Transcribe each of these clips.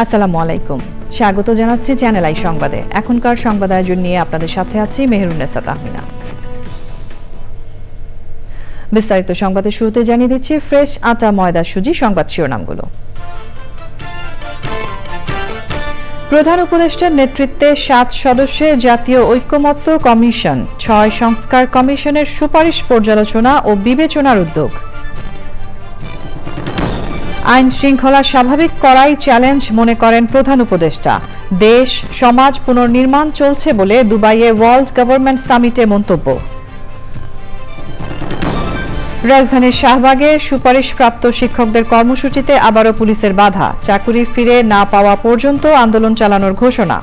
আসসালামু আলাইকুম, স্বাগত জানাচ্ছি চ্যানেল আই সংবাদে। এখনকার সংবাদ আয়োজন নিয়ে আপনাদের সাথে আছি মেহেরুন্নেসা তাহমিনা। বিস্তারিত সংবাদের শুরুতে জানিয়ে দিচ্ছি ফ্রেশ আটা ময়দা সুজি সংবাদ শিরোনামগুলো। প্রধান উপদেষ্টার নেতৃত্বে 7 সদস্যের জাতীয় ঐক্যমত্য কমিশন 6 সংস্কার কমিশনের সুপারিশ পর্যালোচনা ও বিবেচনার উদ্যোগ। আইন শৃঙ্খলা স্বাভাবিক করাই চ্যালেঞ্জ মনে করেন প্রধান উপদেষ্টা। দেশ সমাজ পুনর্নির্মাণ চলছে বলে দুবাইয়ে ওয়ার্ল্ড গভর্নমেন্ট সামিটে মন্তব্য। রাজধানীর শাহবাগে সুপারিশপ্রাপ্ত শিক্ষকদের কর্মসূচিতে আবারও পুলিশের বাধা, চাকুরি ফিরে না পাওয়া পর্যন্ত আন্দোলন চালানোর ঘোষণা।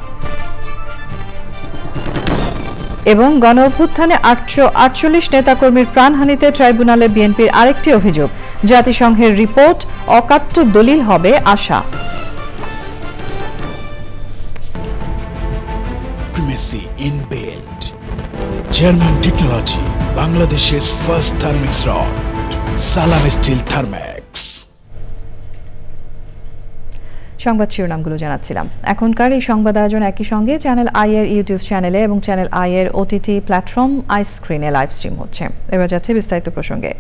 এবং গণ অভ্যুত্থানে 848 নেতাকর্মীর প্রাণহানিতে ট্রাইব্যুনালে বিএনপির আরেকটি অভিযোগ, জাতিসংঘের রিপোর্ট অকাট্য দলিল হবে আশা। Primacy inbuilt. German technology, Bangladesh's first thermix rod, Salam Steel Thermax. সংবাদ শিরোনামগুলো জানাচ্ছিলাম। এখনকার এই সংবাদ আয়োজন একই সঙ্গে চ্যানেল আই এর ইউটিউব চ্যানেলে এবং চ্যানেল আই এর ওটিটি প্ল্যাটফর্ম আই স্ক্রিনে লাইভ স্ট্রিম হচ্ছে। এবার যাচ্ছে বিস্তারিত প্রসঙ্গে।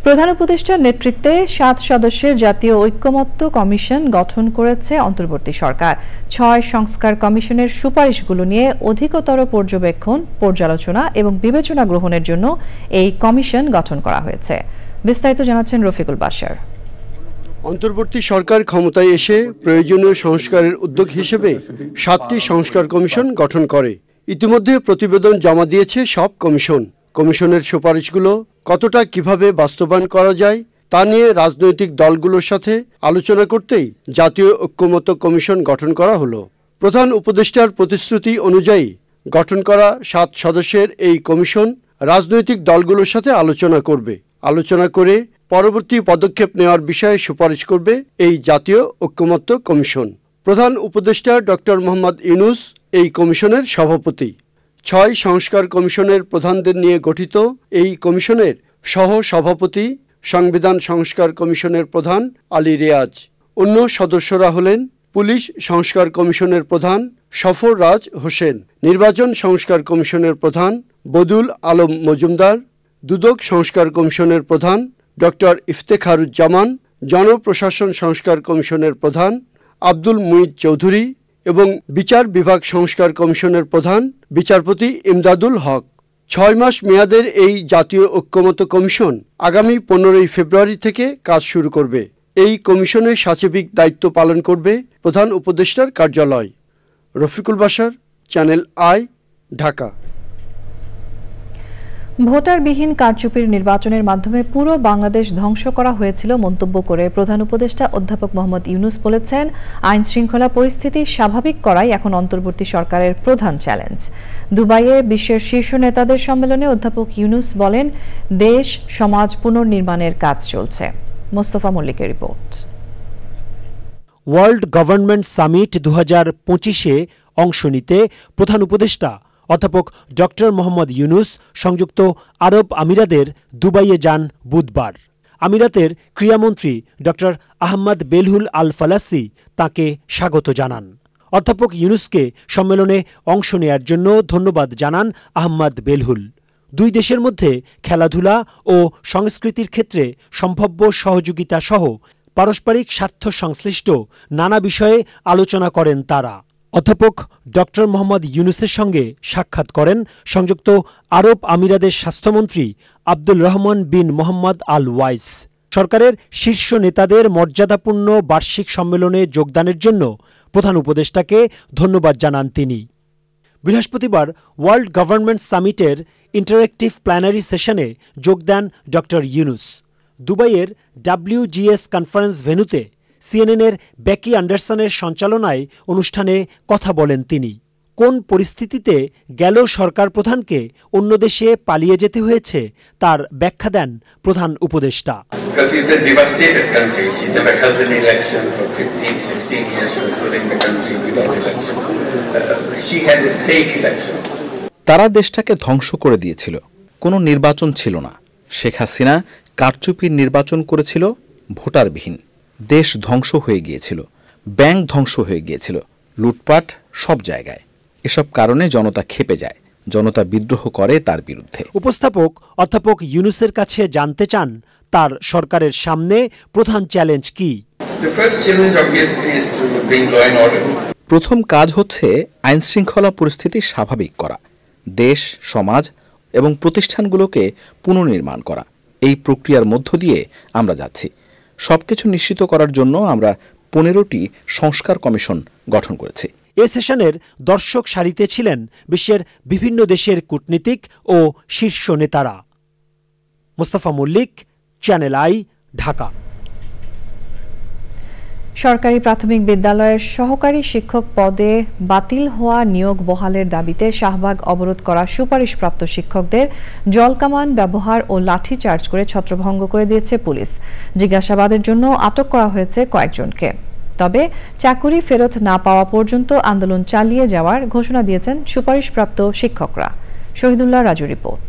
প্রধান উপদেষ্টার নেতৃত্বে 7 সদস্যের জাতীয় ঐক্যমত্য কমিশন গঠন করেছে অন্তর্বর্তী সরকার। 6 সংস্কার কমিশনের সুপারিশগুলো নিয়ে অধিকতর পর্যবেক্ষণ, পর্যালোচনা এবং বিবেচনা গ্রহণের জন্য এই কমিশন গঠন করা হয়েছে। বিস্তারিত জানাচ্ছেন রফিকুল বাশার। অন্তর্বর্তী সরকার ক্ষমতায় এসে প্রয়োজনীয় সংস্কারের উদ্যোগ হিসেবে 7টি সংস্কার কমিশন গঠন করে। ইতিমধ্যে প্রতিবেদন জমা দিয়েছে সব কমিশন। কমিশনের সুপারিশগুলো কতটা কিভাবে বাস্তবায়ন করা যায় তা নিয়ে রাজনৈতিক দলগুলোর সাথে আলোচনা করতেই জাতীয় ঐক্যমত্য কমিশন গঠন করা হলো। প্রধান উপদেষ্টার প্রতিশ্রুতি অনুযায়ী গঠন করা 7 সদস্যের এই কমিশন রাজনৈতিক দলগুলোর সাথে আলোচনা করে পরবর্তী পদক্ষেপ নেওয়ার বিষয়ে সুপারিশ করবে এই জাতীয় ঐক্যমত্য কমিশন। প্রধান উপদেষ্টা ডক্টর মোহাম্মদ ইউনূস এই কমিশনের সভাপতি। 6 সংস্কার কমিশনের প্রধানদের নিয়ে গঠিত এই কমিশনের সহ সভাপতি সংবিধান সংস্কার কমিশনের প্রধান আলী রেয়াজ। অন্য সদস্যরা হলেন পুলিশ সংস্কার কমিশনের প্রধান সফর রাজ হোসেন, নির্বাচন সংস্কার কমিশনের প্রধান বদুল আলম মজুমদার, দুদক সংস্কার কমিশনের প্রধান ডক্টর ইফতেখারুজ্জামান, জনপ্রশাসন সংস্কার কমিশনের প্রধান আব্দুল মুঈদ চৌধুরী এবং বিচার বিভাগ সংস্কার কমিশনের প্রধান বিচারপতি ইমদাদুল হক। 6 মাস মেয়াদের এই জাতীয় ঐক্যমত্য কমিশন আগামী 15 ফেব্রুয়ারি থেকে কাজ শুরু করবে। এই কমিশনের সচিবিক দায়িত্ব পালন করবে প্রধান উপদেষ্টার কার্যালয়। Rafiqul Bashar, Channel I, Dhaka. ভোটারবিহীন কারচুপির নির্বাচনের মাধ্যমে পুরো বাংলাদেশ ধ্বংস করা হয়েছিল মন্তব্য করে প্রধান উপদেষ্টা অধ্যাপক মোহাম্মদ ইউনূস বলেছেন, আইন শৃঙ্খলা পরিস্থিতি স্বাভাবিক করাই এখন অন্তর্বর্তী সরকারের প্রধান চ্যালেঞ্জ। দুবাইয়ে বিশ্বের শীর্ষ নেতাদের সম্মেলনে অধ্যাপক ইউনূস বলেন, দেশ সমাজ পুনর্নির্মাণের কাজ চলছে। মোস্তফা মল্লিকের রিপোর্ট। ওয়ার্ল্ড গভর্নমেন্ট সামিট 2025-এ অংশ নিতে প্রধান উপদেষ্টা অধ্যাপক ডক্টর মোহাম্মদ ইউনূস সংযুক্ত আরব আমিরাতের দুবাইয়ে যান বুধবার। আমিরাতের ক্রীড়ামন্ত্রী ডক্টর আহমদ বেলহুল আল ফালাসি তাঁকে স্বাগত জানান। অধ্যাপক ইউনূসকে সম্মেলনে অংশ নেয়ার জন্য ধন্যবাদ জানান আহমদ বেলহুল। 2 দেশের মধ্যে খেলাধুলা ও সংস্কৃতির ক্ষেত্রে সম্ভাব্য সহযোগিতা সহ পারস্পরিক স্বার্থ সংশ্লিষ্ট নানা বিষয়ে আলোচনা করেন তারা। অধ্যাপক ডক্টর মোহাম্মদ ইউনূসের সঙ্গে সাক্ষাৎ করেন সংযুক্ত আরব আমিরাতের স্বাস্থ্যমন্ত্রী আব্দুল রহমান বিন মোহাম্মদ আল ওয়াইস। সরকারের শীর্ষ নেতাদের মর্যাদাপূর্ণ বার্ষিক সম্মেলনে যোগদানের জন্য প্রধান উপদেষ্টাকে ধন্যবাদ জানান তিনি। বৃহস্পতিবার ওয়ার্ল্ড গভর্নমেন্ট সামিটের ইন্টারেক্টিভ প্ল্যানারি সেশনে যোগ দেন ডক্টর ইউনূস। দুবাইয়ের WGS কনফারেন্স ভেন্যুতে সিএনএনের বেকি অ্যান্ডারসনের সঞ্চালনায় অনুষ্ঠানে কথা বলেন তিনি। কোন পরিস্থিতিতে গেল সরকার প্রধানকে অন্য দেশে পালিয়ে যেতে হয়েছে তার ব্যাখ্যা দেন প্রধান উপদেষ্টা। তারা দেশটাকে ধ্বংস করে দিয়েছিল, কোনো নির্বাচন ছিল না। শেখ হাসিনা কারচুপির নির্বাচন করেছিল, ভোটারবিহীন। দেশ ধ্বংস হয়ে গিয়েছিল। ব্যাংক ধ্বংস হয়ে গিয়েছিল, লুটপাট সব জায়গায়। এসব কারণে জনতা ক্ষেপে যায়, জনতা বিদ্রোহ করে তার বিরুদ্ধে। উপস্থাপক অধ্যাপক ইউনূসের কাছে জানতে চান তার সরকারের সামনে প্রধান চ্যালেঞ্জ কি। প্রথম কাজ হচ্ছে আইন শৃঙ্খলা পরিস্থিতি স্বাভাবিক করা, দেশ, সমাজ এবং প্রতিষ্ঠানগুলোকে পুনর্নির্মাণ করা। এই প্রক্রিয়ার মধ্য দিয়ে আমরা যাচ্ছি। সবকিছু নিশ্চিত করার জন্য আমরা 15টি সংস্কার কমিশন গঠন করেছি। এ সেশনের দর্শক সারিতে ছিলেন বিশ্বের বিভিন্ন দেশের কূটনীতিক ও শীর্ষ নেতারা। Mostafa Mallik, channel I, Dhaka. সরকারি প্রাথমিক বিদ্যালয়ের সহকারী শিক্ষক পদে বাতিল হওয়া নিয়োগ বহালের দাবিতে শাহবাগ অবরোধ করা সুপারিশপ্রাপ্ত শিক্ষকদের জলকামান ব্যবহার ও লাঠিচার্জ করে ছত্রভঙ্গ করে দিয়েছে পুলিশ। জিজ্ঞাসাবাদের জন্য আটক করা হয়েছে কয়েকজনকে। তবে চাকুরি ফেরত না পাওয়া পর্যন্ত আন্দোলন চালিয়ে যাওয়ার ঘোষণা দিয়েছেন সুপারিশপ্রাপ্ত শিক্ষকরা। শহীদুল্লাহ রাজু রিপোর্ট।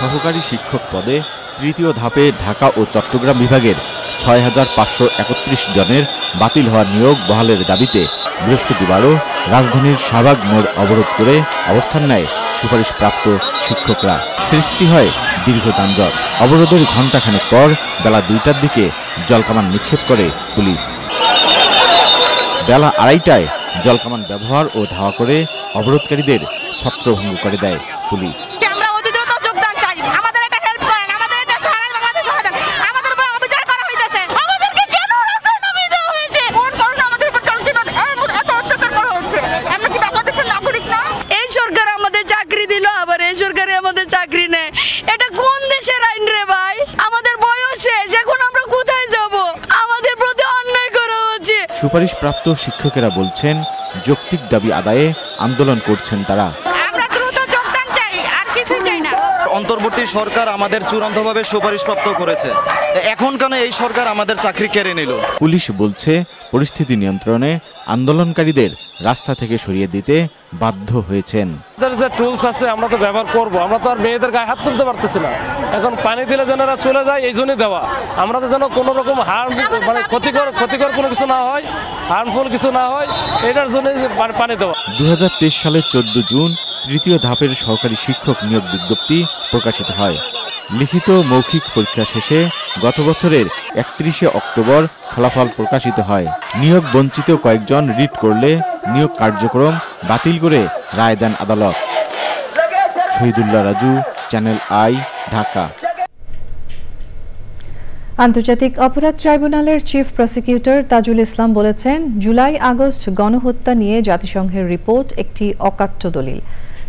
সহকারী শিক্ষক পদে তৃতীয় ধাপে ঢাকা ও চট্টগ্রাম বিভাগের ৬,৫৩১ জনের বাতিল হওয়া নিয়োগ বহালের দাবিতে বৃহস্পতিবারও রাজধানীর শাহবাগ মোড় অবরোধ করে অবস্থান নেয় সুপারিশপ্রাপ্ত শিক্ষকরা। সৃষ্টি হয় দীর্ঘ যানজট। অবরোধের ঘণ্টাখানেক পর বেলা 2টার দিকে জলকামান নিক্ষেপ করে পুলিশ। বেলা 2:30টায় জলকামান ব্যবহার ও ধাওয়া করে অবরোধকারীদের ছত্রভঙ্গ করে দেয় পুলিশ। সুপারিশপ্রাপ্ত শিক্ষকেরা বলছেন, যৌক্তিক দাবি আদায়ে আন্দোলন করছেন তারা। অন্তর্বর্তী সরকার আমাদের চূড়ান্তভাবে সুপারিশপ্রাপ্ত করেছে, এখন কেন এই সরকার আমাদের চাকরি কেড়ে নিল? পুলিশ বলছে পরিস্থিতি নিয়ন্ত্রণে আন্দোলনকারীদের রাস্তা থেকে সরিয়ে দিতে বাধ্য হয়েছেন। আমাদের যে টুলস আছে আমরা তো ব্যবহার করব, আমরা তো আর মেয়েদের গায়ে হাত তুলতে পারতেছি না। এখন পানি দিলে যেন এরা চলে যায়, এই জন্যই দেওয়া। আমরা তো যেন কোনো রকম মানে ক্ষতিকর কোনো কিছু না হয়, হার্মফুল কিছু না হয়, এটার জন্য পানি দেওয়া। 2023 সালের 14 জুন তৃতীয় ধাপের সহকারী শিক্ষক নিয়োগ বিজ্ঞপ্তি প্রকাশিত হয়। লিখিত মৌখিক পরীক্ষা শেষে গত বছরের 31শে অক্টোবর ফলাফল প্রকাশিত হয়। নিয়োগ বঞ্চিত কয়েকজন রিট করলে নিয়োগ কার্যক্রম বাতিল করে রায় দেন আদালত। Shahidullah Raju, channel I, Dhaka. আন্তর্জাতিক অপরাধ ট্রাইব্যুনালের চিফ প্রসিকিউটর তাজুল ইসলাম বলেছেন, জুলাই আগস্ট গণহত্যা নিয়ে জাতিসংঘের রিপোর্ট একটি অকাট্য দলিল।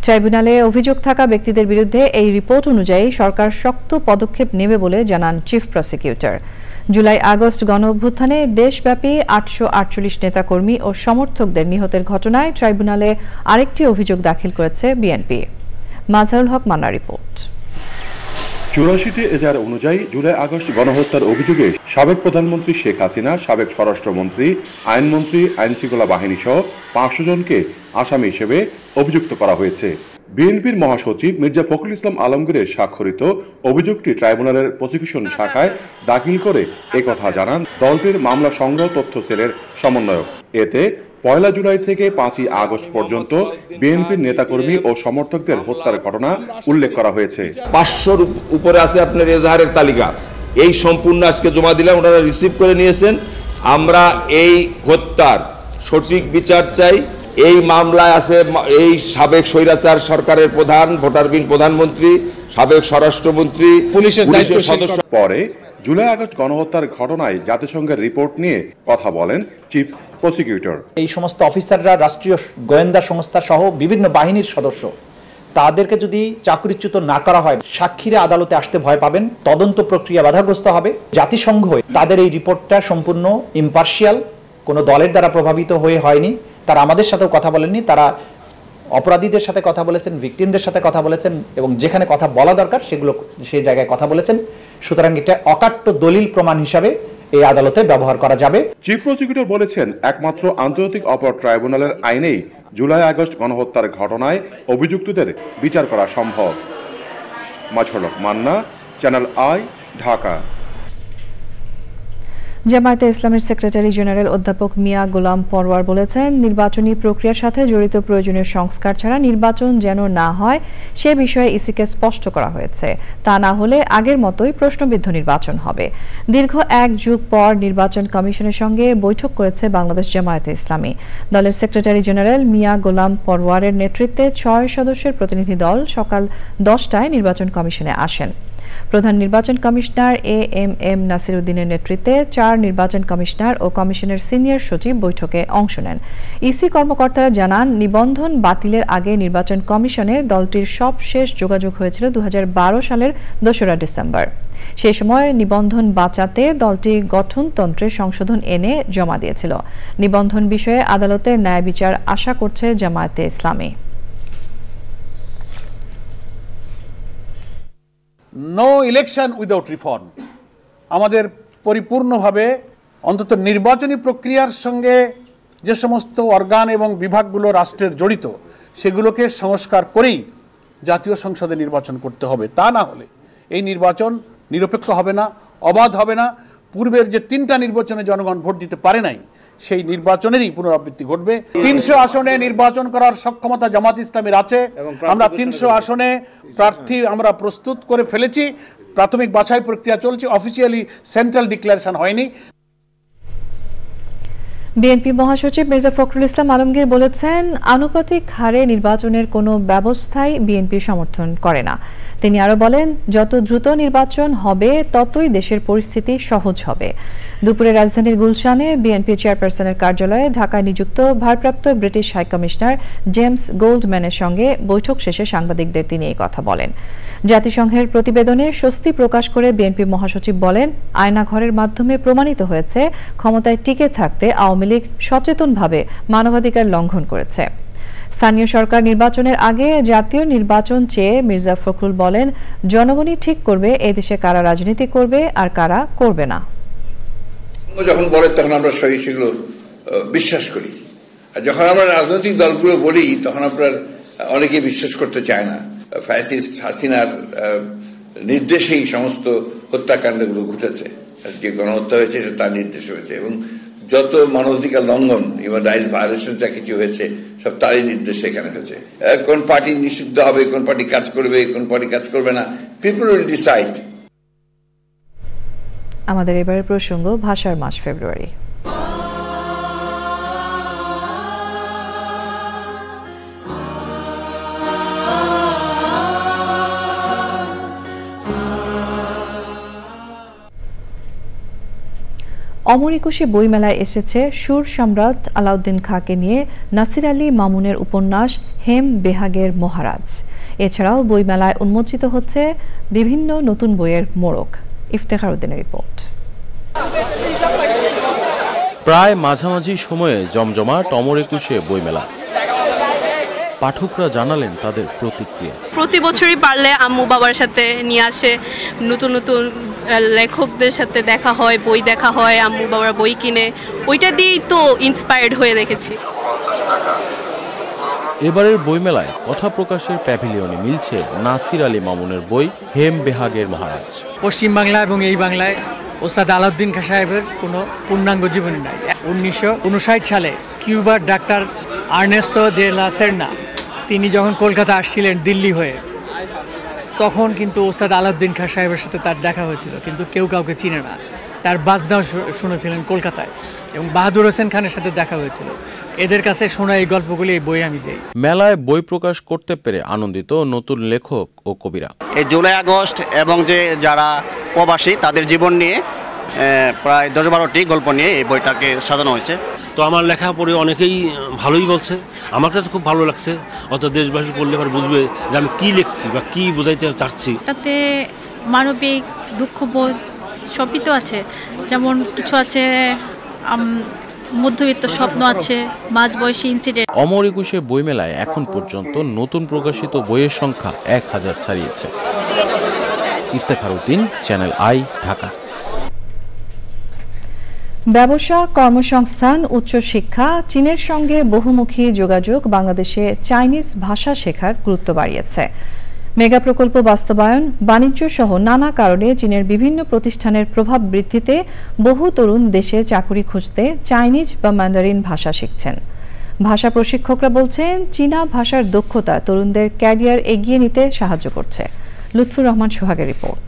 ট্রাইব্যুনালে অভিযোগ থাকা ব্যক্তিদের বিরুদ্ধে এই রিপোর্ট অনুযায়ী সরকার শক্ত পদক্ষেপ নেবে বলে জানান চিফ প্রসিকিউটর। জুলাই আগস্ট গণঅভ্যুত্থানে দেশব্যাপী 848 নেতাকর্মী ও সমর্থকদের নিহতের ঘটনায় ট্রাইব্যুনালে আরেকটি অভিযোগ দাখিল করেছে বিএনপি। মাজহারুল হক মান্নার রিপোর্ট। 84টি এজাহার অনুযায়ী জুলাই আগস্ট গণহত্যার অভিযোগে সাবেক প্রধানমন্ত্রী শেখ হাসিনা, সাবেক স্বরাষ্ট্রমন্ত্রী, আইনমন্ত্রী, আইনশৃঙ্খলা বাহিনী সহ 500 জনকে আসামি হিসেবে অভিযুক্ত করা হয়েছে। বিএনপির মহাসচিব মির্জা ফখরুল ইসলাম আলমগীরের স্বাক্ষরিত অভিযোগটি ট্রাইব্যুনালের প্রসিকিউশন শাখায় দাখিল করে একথা জানান দলটির মামলা সংগ্রহ তথ্য সেলের সমন্বয়ক। এতে 1 জুলাই থেকে 5 আগস্ট পর্যন্ত বিএনপির নেতাকর্মী ও সমর্থকদের হত্যার ঘটনা উল্লেখ করা হয়েছে। 500-র উপরে আছে আপনার এজাহারের তালিকা। এই সম্পূর্ণ আজকে জমা দিলাম, ওনারা রিসিভ করে নিয়েছেন। আমরা এই হত্যার সঠিক বিচার চাই। এই মামলায় আছে এই সাবেক স্বৈরাচার সরকারের প্রধান, ভোটারবিহীন প্রধানমন্ত্রী, সাবেক স্বরাষ্ট্রমন্ত্রী, পুলিশের সদস্য। পরে জুলাই আগস্ট গণহত্যার ঘটনায় জাতিসংঘের রিপোর্ট নিয়ে কথা বলেন চিফ প্রসিকিউটর। এই সমস্ত অফিসাররা রাষ্ট্রীয় গোয়েন্দা সংস্থা সহ বিভিন্ন বাহিনীর সদস্য, তাদেরকে যদি চাকরিচ্যুত না করা হয়, সাক্ষীরা আদালতে আসতে ভয় পাবেন, তদন্ত প্রক্রিয়া বাধাগ্রস্ত হবে। জাতিসংঘ তাদের এই রিপোর্টটা সম্পূর্ণ ইম্পার্শিয়াল, কোনো দলের দ্বারা প্রভাবিত হয়ে হয়নি। তারা আমাদের সাথেও কথা বলেননি, তারা অপরাধীদের সাথে কথা বলেছেন, ভিকটিমদের সাথে কথা বলেছেন এবং যেখানে কথা বলা দরকার সেগুলো সেই জায়গায় কথা বলেছেন। সুতরাং এটা অকাট্য দলিল প্রমাণ হিসাবে এই আদালতে ব্যবহার করা যাবে। চিফ প্রসিকিউটর বলেছেন, একমাত্র আন্তর্জাতিক অপরাধ ট্রাইব্যুনালের আইনেই জুলাই আগস্ট গণহত্যার ঘটনায় অভিযুক্তদের বিচার করা সম্ভব। মাজহারুল হক মান্না, চ্যানেল আই, ঢাকা। জামায়াতে ইসলামের সেক্রেটারি জেনারেল অধ্যাপক মিয়া গোলাম পরওয়ার বলেছেন, নির্বাচনী প্রক্রিয়ার সাথে জড়িত প্রয়োজনীয় সংস্কার ছাড়া নির্বাচন যেন না হয় সে বিষয়ে ইসিকে স্পষ্ট করা হয়েছে। তা না হলে আগের মতোই প্রশ্নবিদ্ধ নির্বাচন হবে। দীর্ঘ 1 যুগ পর নির্বাচন কমিশনের সঙ্গে বৈঠক করেছে বাংলাদেশ জামায়াতে ইসলামী। দলের সেক্রেটারি জেনারেল মিয়া গোলাম পরওয়ারের নেতৃত্বে 6 সদস্যের প্রতিনিধি দল সকাল 10টায় নির্বাচন কমিশনে আসেন। প্রধান নির্বাচন কমিশনার এএমএম নাসির উদ্দিনের নেতৃত্বে 4 নির্বাচন কমিশনার ও কমিশনের সিনিয়র সচিব বৈঠকে অংশ নেন। ইসি কর্মকর্তারা জানান, নিবন্ধন বাতিলের আগে নির্বাচন কমিশনে দলটির সবশেষ যোগাযোগ হয়েছিল 2012 সালের 2রা ডিসেম্বর। সেই সময় নিবন্ধন বাঁচাতে দলটি গঠনতন্ত্রে সংশোধন এনে জমা দিয়েছিল। নিবন্ধন বিষয়ে আদালতের ন্যায় বিচার আশা করছে Jamaate Islami. No election without reform. আমাদের পরিপূর্ণভাবে অন্তত নির্বাচনী প্রক্রিয়ার সঙ্গে যে সমস্ত অর্গান এবং বিভাগগুলো রাষ্ট্রের জড়িত সেগুলোকে সংস্কার করেই জাতীয় সংসদে নির্বাচন করতে হবে। তা না হলে এই নির্বাচন নিরপেক্ষ হবে না, অবাধ হবে না। পূর্বের যে 3টা নির্বাচনে জনগণ ভোট দিতে পারে নাই সেই নির্বাচনেরই পুনরাবৃত্তি ঘটবে। 300 আসনে নির্বাচন করার সক্ষমতা জামাত ইসলামের আছে। আমরা 300 আসনে প্রার্থী আমরা প্রস্তুত করে ফেলেছি। প্রাথমিক বাছাই প্রক্রিয়া চলছে, অফিসিয়ালি সেন্ট্রাল ডিক্লারেশন হয়নি। বিএনপি মহাসচিব মির্জা ফখরুল ইসলাম আলমগীর বলেছেন, আনুপাতিক হারে নির্বাচনের কোনো ব্যবস্থাই বিএনপি সমর্থন করে না। তিনি আরো বলেন, যত দ্রুত নির্বাচন হবে ততই দেশের পরিস্থিতি সহজ হবে। দুপুরে রাজধানীর গুলশানে বিএনপি চেয়ারপারসনের কার্যালয়ে ঢাকায় নিযুক্ত ভারপ্রাপ্ত ব্রিটিশ হাইকমিশনার জেমস গোল্ডম্যানের সঙ্গে বৈঠক শেষে সাংবাদিকদের তিনি এই কথা বলেন। জাতিসংঘের প্রতিবেদনে স্বস্তি প্রকাশ করে বিএনপি মহাসচিব বলেন, আয়নাঘরের মাধ্যমে প্রমাণিত হয়েছে ক্ষমতায় টিকে থাকতে আওয়ামী লীগ সচেতনভাবে মানবাধিকার লঙ্ঘন করেছে। স্থানীয় সরকার নির্বাচনের আগে জাতীয় নির্বাচন চেয়ে মির্জা ফখরুল বলেন, জনগণই ঠিক করবে এদেশে কারা রাজনীতি করবে আর কারা করবে না। যখন বলে তখন আমরা সেগুলো বিশ্বাস করি, আর যখন আমরা রাজনৈতিক দলগুলো বলি তখন আপনার অনেকে বিশ্বাস করতে চায় না। ফ্যাসিস্ট হাসিনার নির্দেশেই সমস্ত হত্যাকাণ্ডগুলো ঘটেছে, যে গণহত্যা হয়েছে তার নির্দেশ হয়েছে, এবং যত মানবাধিকার লঙ্ঘন ইভেন রাইটস ভায়োলেশন যা কিছু হয়েছে সব তারই নির্দেশে এখানে হয়েছে। কোন পার্টি নিষিদ্ধ হবে, কোন পার্টি কাজ করবে, কোন পার্টি কাজ করবে না, পিপল উইল ডিসাইড। আমাদের এবারের প্রসঙ্গ ভাষার মাস ফেব্রুয়ারি। অমর একুশে বইমেলায় এসেছে সুর সম্রাট আলাউদ্দিন খাঁকে নিয়ে নাসির আলী মামুনের উপন্যাস হেম বেহাগের মহারাজ। এছাড়াও বইমেলায় উন্মোচিত হচ্ছে বিভিন্ন নতুন বইয়ের মোড়ক। ইফতেখার উদ্দিনের রিপোর্ট। প্রায় মাঝামাঝি সময়ে জমজমাট অমর একুশে বইমেলা। পাঠকরা জানালেন তাদের প্রতিক্রিয়া। প্রতি বছরই পারলে আম্মু বাবার সাথে নিয়ে আসে, নতুন নতুন লেখকদের সাথে দেখা হয়, বই দেখা হয়, আম্মু বাবার বই কিনে, ওইটা দিয়েই তো ইন্সপায়ার্ড হয়ে দেখেছি। এবারের বইমেলায় কথা প্রকাশের প্যাভিলিয়নে মিলছে নাসির আলী মামুনের বই হেম বেহাগের মহারাজ। পশ্চিম বাংলা এবং এই বাংলায় ওস্তাদ আলাউদ্দিন খাঁ সাহেবের কোনো পূর্ণাঙ্গ জীবনী নাই। 1959 সালে কিউবার ডাক্তার আর্নেস্তো দে লা সেরনা তিনি যখন কলকাতা আসছিলেন দিল্লি হয়ে, তখন কিন্তু ওস্তাদ আলাউদ্দিন খাঁ সাহেবের সাথে তার দেখা হয়েছিল, কিন্তু কেউ কাউকে চিনে না। তার বাজনাও শুনেছিলেন কলকাতায়, এবং বাহাদুর হোসেন খানের সাথে দেখা হয়েছিল। এদের কাছে শোনা এই গল্পগুলি এই বই আমি দেই। মেলায় বই প্রকাশ করতে পেরে আনন্দিত নতুন লেখক ও কবিরা। এই জুলাই আগস্ট এবং যে যারা প্রবাসী তাদের জীবন নিয়ে প্রায় 10-12টি গল্প নিয়ে এই বইটাকে সাজানো হয়েছে। তো আমার লেখা পড়ে অনেকেই ভালোই বলছে, আমার কাছে খুব ভালো লাগছে। অত দেশবাসী পড়লে পরে বুঝবে যে আমি কি লিখছি বা কি বোঝাইতে চাচ্ছি। তাতে মানবিক দুঃখবোধ সবই তো আছে, যেমন কিছু আছে মধ্যবিত্ত স্বপ্ন আছে, মাঝবয়সী ইনসিডেন্ট। অমর একুশে বইমেলায় এখন পর্যন্ত নতুন প্রকাশিত বইয়ের সংখ্যা 1000 ছাড়িয়েছে। Iftekhar Uddin, Channel I, Dhaka. ব্যবসা, কর্মসংস্থান, উচ্চশিক্ষা, চীনের সঙ্গে বহুমুখী যোগাযোগ বাংলাদেশে চাইনিজ ভাষা শেখার গুরুত্ব বাড়িয়েছে। মেগা প্রকল্প বাস্তবায়ন, বাণিজ্য সহ নানা কারণে চীনের বিভিন্ন প্রতিষ্ঠানের প্রভাব বৃদ্ধিতে বহু তরুণ দেশে চাকরি খুঁজতে চাইনিজ বা ম্যান্ডারিন ভাষা শিখছেন। ভাষা প্রশিক্ষকরা বলছেন, চীনা ভাষার দক্ষতা তরুণদের ক্যারিয়ার এগিয়ে নিতে সাহায্য করছে। লুৎফুর রহমান সোহাগের রিপোর্ট।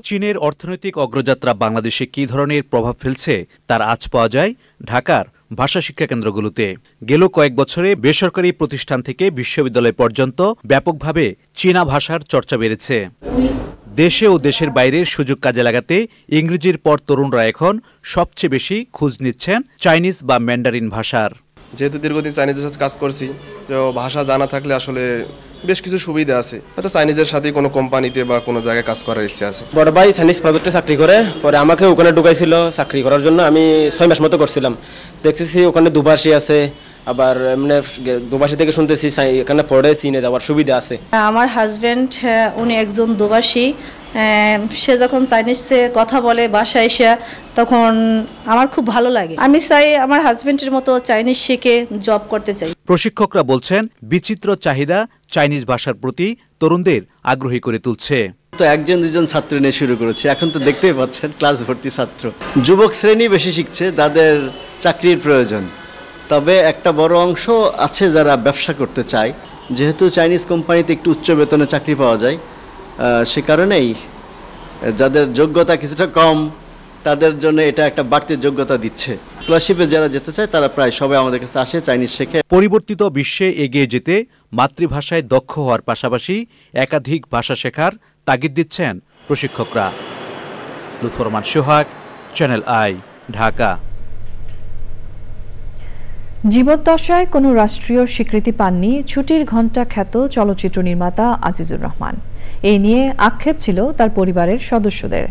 চীনের অর্থনৈতিক অগ্রযাত্রা বাংলাদেশে কী ধরনের প্রভাব ফেলছে তার আঁচ পাওয়া যায় ঢাকার ভাষা শিক্ষা কেন্দ্রগুলোতে। গেল কয়েক বছরে বেসরকারি প্রতিষ্ঠান থেকে বিশ্ববিদ্যালয় পর্যন্ত ব্যাপকভাবে চীনা ভাষার চর্চা বেড়েছে। দেশে ও দেশের বাইরের সুযোগ কাজে লাগাতে ইংরেজির পর তরুণরা এখন সবচেয়ে বেশি খোঁজ নিচ্ছেন চাইনিজ বা ম্যান্ডারিন ভাষার। যেহেতু দীর্ঘদিন চাইনিজের সাথে কাজ করছি, তো ভাষা জানা থাকলে আসলে বেশ কিছু সুবিধা আছে। হয়তো চাইনিজের সাথে কোনো কোম্পানিতে বা কোনো জায়গায় কাজ করার ইচ্ছে আছে। বড় ভাই চাইনিজ প্রজেক্টে চাকরি করে, পরে আমাকে ওখানে ঢুকাইছিল চাকরি করার জন্য। আমি 6 মাস মতো করছিলাম। দেখতেছি ওখানে দুভাষী আছে, আবার মানে দুভাষী থেকে শুনতেছি এখানে পড়ে চীনে যাওয়ার সুবিধা আছে। আমার হাজব্যান্ড উনি একজন দুভাষী, সে যখন চাইনিজে কথা বলে বাসায় এসে, তখন আমার খুব ভালো লাগে। আমি চাই আমার হাজব্যান্ডের মতো চাইনিজ শিখে জব করতে চাই। প্রশিক্ষকরা বলছেন, বিচিত্র চাহিদা চাইনিজ ভাষার প্রতি তরুণদের আগ্রহী করে তুলছে। তো একজন দুজন ছাত্র নিয়ে শুরু করেছে, এখন তো দেখতেই পাচ্ছেন ক্লাস ভর্তি ছাত্র। যুবক শ্রেণী বেশি শিখছে, তাদের চাকরির প্রয়োজন। তবে একটা বড় অংশ আছে যারা ব্যবসা করতে চায়। যেহেতু চাইনিজ কোম্পানিতে একটু উচ্চ বেতনে চাকরি পাওয়া যায়, সে কারণেই যাদের যোগ্যতা কিছুটা কম তাদের জন্য এটা একটা বাড়তি যোগ্যতা দিচ্ছে। স্কলারশিপে যারা যেতে চায় তারা প্রায় সবাই আমাদের কাছে আসে, চাইনিজ শেখে। পরিবর্তিত বিশ্বে এগিয়ে যেতে মাতৃভাষায় দক্ষ হওয়ার পাশাপাশি একাধিক ভাষা শেখার তাগিদ দিচ্ছেন প্রশিক্ষকরা। লুৎফুর রহমান সোহাগ, চ্যানেল আই, ঢাকা। জীবদ্দশায় কোনো রাষ্ট্রীয় স্বীকৃতি পাননি ছুটির ঘণ্টা খ্যাত চলচ্চিত্র নির্মাতা আজিজুর রহমান। এই নিয়ে আক্ষেপ ছিল তার পরিবারের সদস্যদের।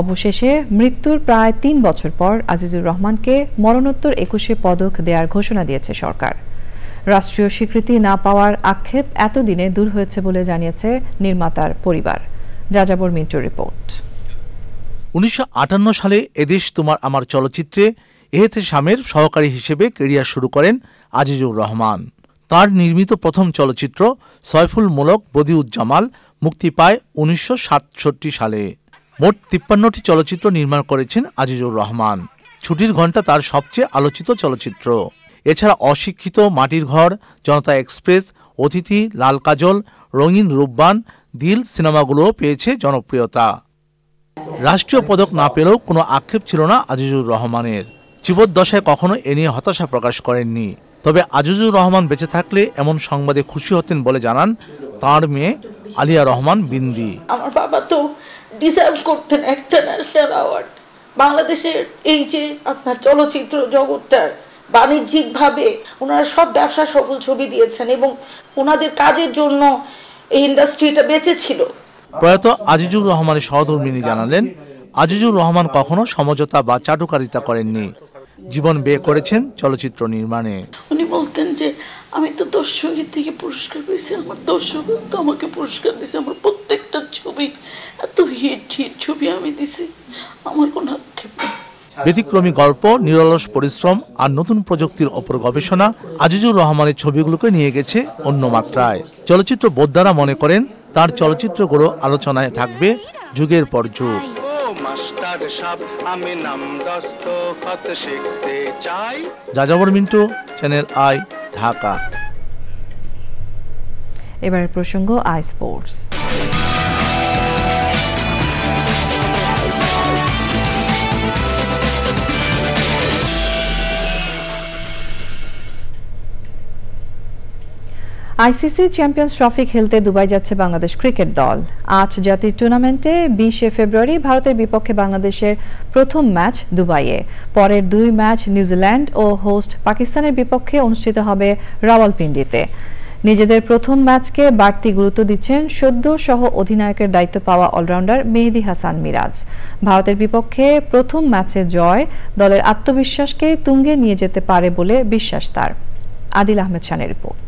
অবশেষে মৃত্যুর প্রায় 3 বছর পর আজিজুর রহমানকে মরণোত্তর 21 পদক দেওয়ার ঘোষণা দিয়েছে সরকার। রাষ্ট্রীয় স্বীকৃতি না পাওয়ার আক্ষেপ এতদিনে দূর হয়েছে বলে জানিয়েছে নির্মাতার পরিবার। যাযাবর মিন্টুর রিপোর্ট। 1958 সালে এদেশ তোমার আমার চলচ্চিত্রে এহতেশামের সহকারী হিসেবে ক্যারিয়ার শুরু করেন আজিজুর রহমান। তার নির্মিত প্রথম চলচ্চিত্র সয়ফুল মুলক বদিউজ্জামাল মুক্তি পায় 1967 সালে। মোট 53টি চলচ্চিত্র নির্মাণ করেছেন আজিজুর রহমান। ছুটির ঘণ্টা তার সবচেয়ে আলোচিত চলচ্চিত্র। এছাড়া অশিক্ষিত, মাটির ঘর, জনতা এক্সপ্রেস, অতিথি, লাল কাজল, রঙিন রূপবান, দিল সিনেমাগুলোও পেয়েছে জনপ্রিয়তা। রাষ্ট্রীয় পদক না পেলেও কোনো আক্ষেপ ছিল না আজিজুর রহমানের। জীবদ্দশায় কখনো এ নিয়ে হতাশা প্রকাশ করেননি। তবে আজিজুর রহমান বেঁচে থাকলে এমন সংবাদে খুশি হতেন বলে জানান তাঁর মেয়ে আলিয়া রহমান বিন্দি। আমার বাবা তো ডিজার্ভ করতেন একটা ন্যাশনাল অ্যাওয়ার্ড। বাংলাদেশের এই যে আপনার চলচ্চিত্র জগৎটার বাণিজ্যিকভাবে ওনারা সব ব্যবসা সফল ছবি দিয়েছেন এবং ওনাদের কাজের জন্য এই ইন্ডাস্ট্রিটা বেঁচে ছিল। প্রয়াত আজিজুর রহমানের সহধর্মিণী জানালেন, আজিজুর রহমান কখনো সমঝোতা বা চাটুকারিতা করেননি। জীবন ব্যয় করেছেন চলচ্চিত্র নির্মাণে। উনি বলতেন যে আমি তো দর্শকের থেকে পুরস্কার পেয়েছি, আমার দর্শক তো আমাকে পুরস্কার দিয়েছে। আমার প্রত্যেকটা ছবি এত হিট ছবি আমি দিছি, আমার কোনো আক্ষেপ নেই। ব্যতিক্রমী গল্প, নিরলস পরিশ্রম আর নতুন প্রযুক্তির ওপর গবেষণা আজিজুর রহমানের ছবিগুলোকে নিয়ে গেছে অন্য মাত্রায়। চলচ্চিত্র বোদ্ধারা মনে করেন তার চলচ্চিত্রগুলো আলোচনায় থাকবে যুগের পর যুগ। যাযাবর মিন্টু, চ্যানেল আই, ঢাকা। এবারের প্রসঙ্গ I sports. ICC champions trophy খেলতে দুবাই যাচ্ছে বাংলাদেশ ক্রিকেট দল। 8 জাতির টুর্নামেন্টে 20 ফেব্রুয়ারি ভারতের বিপক্ষে বাংলাদেশের প্রথম ম্যাচ দুবাইয়ে। পরের 2 ম্যাচ নিউজিল্যান্ড ও হোস্ট পাকিস্তানের বিপক্ষে অনুষ্ঠিত হবে রাওয়ালপিন্ডিতে। নিজেদের প্রথম ম্যাচকে বাড়তি গুরুত্ব দিচ্ছেন সদ্য সহ অধিনায়কের দায়িত্ব পাওয়া অলরাউন্ডার মেহেদী হাসান মিরাজ। ভারতের বিপক্ষে প্রথম ম্যাচে জয় দলের আত্মবিশ্বাসকে তুঙ্গে নিয়ে যেতে পারে বলে বিশ্বাস তার। আদিল আহমেদ খানের রিপোর্ট।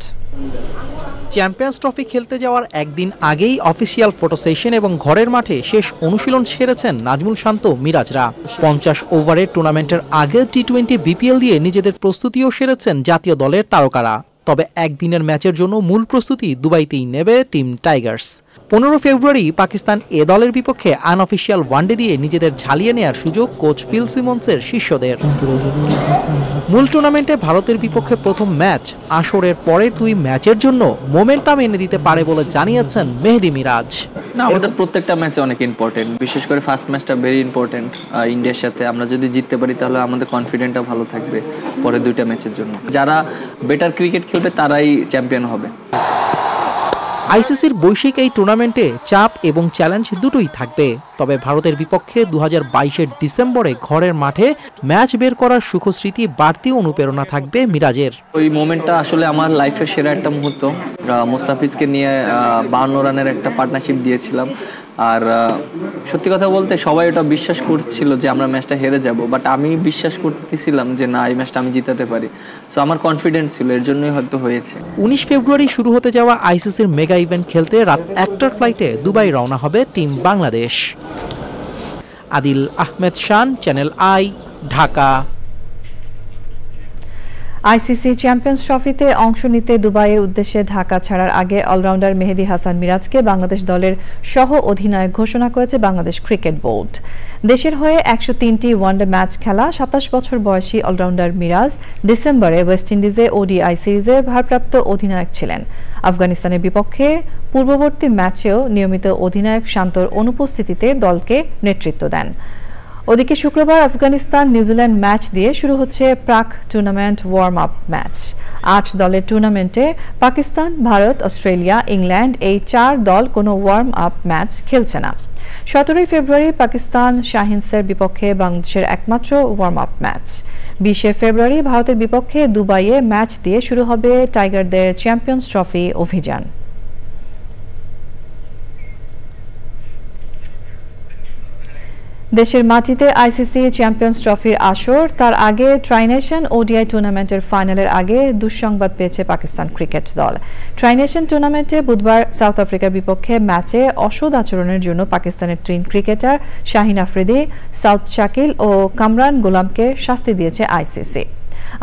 চ্যাম্পিয়ন্স ট্রফি খেলতে যাওয়ার একদিন আগেই অফিসিয়াল ফটো সেশন এবং ঘরের মাঠে শেষ অনুশীলন সেরেছেন নাজমুল শান্ত, মিরাজরা। 50 ওভারের টুর্নামেন্টের আগে টি-20 বিপিএল দিয়ে নিজেদের প্রস্তুতিও সেরেছেন জাতীয় দলের তারকারা। তবে একদিনের ম্যাচের জন্য মূল প্রস্তুতি দুবাইতেই নেবে টিম টাইগার্স। 15 ফেব্রুয়ারি পাকিস্তান এ দলের বিপক্ষে আনঅফিশিয়াল ওয়ানডে দিয়ে নিজেদের ঝালিয়ে নেয়ার সুযোগ কোচ ফিল সিমন্সের শিষ্যদের। মূল টুর্নামেন্টে ভারতের বিপক্ষে প্রথম ম্যাচ আসরের পরের 2 ম্যাচের জন্য মোমেন্টাম এনে দিতে পারে বলে জানিয়েছেন মেহেদী মিরাজ। না, আমাদের প্রত্যেকটা ম্যাচে অনেক ইম্পর্টেন্ট, বিশেষ করে ফার্স্ট ম্যাচটা ভেরি ইম্পর্টেন্ট ইন্ডিয়ার সাথে। আমরা যদি জিততে পারি তাহলে আমাদের কনফিডেন্টটা ভালো থাকবে পরের 2টা ম্যাচের জন্য। যারা বেটার ক্রিকেট খেলবে তারাই চ্যাম্পিয়ন হবে। আইসিসির বৈশ্বিক এই টুর্নামেন্টে চাপ এবং চ্যালেঞ্জ দুটোই থাকবে। তবে ভারতের বিপক্ষে 2022-এর ডিসেম্বরে ঘরের মাঠে ম্যাচ বের করার সুখস্মৃতি বাড়তি অনুপ্রেরণা থাকবে মিরাজের। ওই মোমেন্টটা আসলে আমার লাইফের সেরা একটা মুহূর্ত। মোস্তাফিজকে নিয়ে 52 রানের একটা পার্টনারশিপ দিয়েছিলাম। আর সত্যি কথা বলতে সবাই ওটা বিশ্বাস করছিল যে আমরা ম্যাচটা হেরে যাব, বাট আমি বিশ্বাস করতেছিলাম যে না, এই ম্যাচটা আমি জিতাতে পারি। সো আমার কনফিডেন্স ছিল, এর জন্যই হয়তো হয়েছে। 19 ফেব্রুয়ারি শুরু হতে যাওয়া আইসিসির মেগা ইভেন্ট খেলতে রাত 1টার ফ্লাইটে দুবাই রওনা হবে team Bangladesh. Adil Ahmed Shan, channel I, Dhaka. ICC champions ট্রফিতে অংশ নিতে দুবাইয়ের উদ্দেশ্যে ঢাকা ছাড়ার আগে অলরাউন্ডার মেহেদী হাসান মিরাজকে বাংলাদেশ দলের সহ অধিনায়ক ঘোষণা করেছে বাংলাদেশ ক্রিকেট বোর্ড। দেশের হয়ে 103টি ওয়ানডে ম্যাচ খেলা 27 বছর বয়সী অলরাউন্ডার মিরাজ ডিসেম্বরে ওয়েস্ট ইন্ডিজে ওডিআই সিরিজে ভারপ্রাপ্ত অধিনায়ক ছিলেন। আফগানিস্তানের বিপক্ষে পূর্ববর্তী ম্যাচেও নিয়মিত অধিনায়ক শান্তর অনুপস্থিতিতে দলকে নেতৃত্ব দেন। ওদিকে শুক্রবার আফগানিস্তান নিউজিল্যান্ড ম্যাচ দিয়ে শুরু হচ্ছে প্রাক টুর্নামেন্ট ওয়ার্ম আপ ম্যাচ। 8 দলের টুর্নামেন্টে পাকিস্তান, ভারত, অস্ট্রেলিয়া, ইংল্যান্ড এই 4 দল কোনো ওয়ার্ম আপ ম্যাচ খেলছে না। 17 ফেব্রুয়ারি পাকিস্তান শাহিনসের বিপক্ষে বাংলাদেশের একমাত্র ওয়ার্ম আপ ম্যাচ। 20 ফেব্রুয়ারি ভারতের বিপক্ষে দুবাইয়ে ম্যাচ দিয়ে শুরু হবে টাইগারদের চ্যাম্পিয়ন্স ট্রফি অভিযান। দেশের মাটিতে আইসিসি চ্যাম্পিয়ন্স ট্রফির আসর, তার আগে ট্রাইনেশন ওডিআই টুর্নামেন্টের ফাইনালের আগে দুঃসংবাদ পেয়েছে পাকিস্তান ক্রিকেট দল। ট্রাইনেশন টুর্নামেন্টে বুধবার সাউথ আফ্রিকার বিপক্ষে ম্যাচে অসৎ আচরণের জন্য পাকিস্তানের 3 ক্রিকেটার শাহিন আফ্রিদি, সাউদ শাকিল ও কামরান গোলামকে শাস্তি দিয়েছে আইসিসি।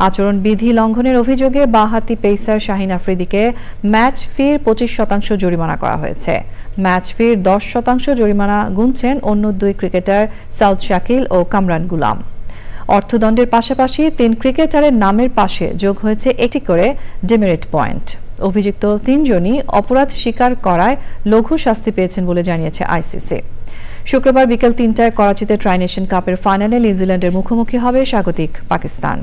আচরণ বিধি লঙ্ঘনের অভিযোগে বাঁহাতি পেসার শাহিন আফ্রিদিকে ম্যাচ ফির 25% জরিমানা করা হয়েছে। ম্যাচ ফির 10% জরিমানা গুনছেন অন্য 2 ক্রিকেটার সাউদ শাকিল ও কামরান গুলাম। অর্থদণ্ডের পাশাপাশি 3 ক্রিকেটারের নামের পাশে যোগ হয়েছে একটি করে ডিমেরিট পয়েন্ট। অভিযুক্ত 3 জনই অপরাধ স্বীকার করায় লঘু শাস্তি পেয়েছেন বলে জানিয়েছে আইসিসি। শুক্রবার বিকেল 3টায় করাচিতে ট্রাইনেশন কাপের ফাইনালে নিউজিল্যান্ডের মুখোমুখি হবে স্বাগতিক পাকিস্তান।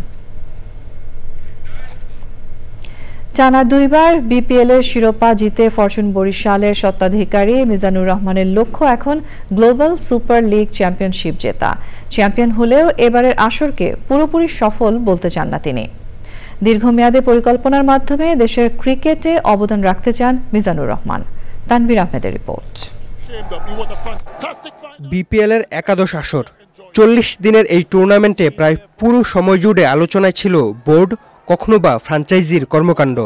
টানা 2 বার বিপিএল এর শিরোপা জিতে ফরচুন বরিশালের স্বত্বাধিকারী মিজানুর রহমানের লক্ষ্য এখন গ্লোবাল সুপার লিগ চ্যাম্পিয়নশিপ জেতা। চ্যাম্পিয়ন হলেও এবারের আসরকে পুরোপুরি সফল বলতে চান না তিনি। দীর্ঘমেয়াদী পরিকল্পনার মাধ্যমে দেশের ক্রিকেটে অবদান রাখতে চান মিজানুর রহমান। তানভীর আহমেদের রিপোর্ট। বিপিএল এর একাদশ আসর 40 দিনের এই টুর্নামেন্টে প্রায় পুরো সময় জুড়ে আলোচনায় ছিল বোর্ড, কখনো বা ফ্র্যাঞ্চাইজির কর্মকাণ্ড।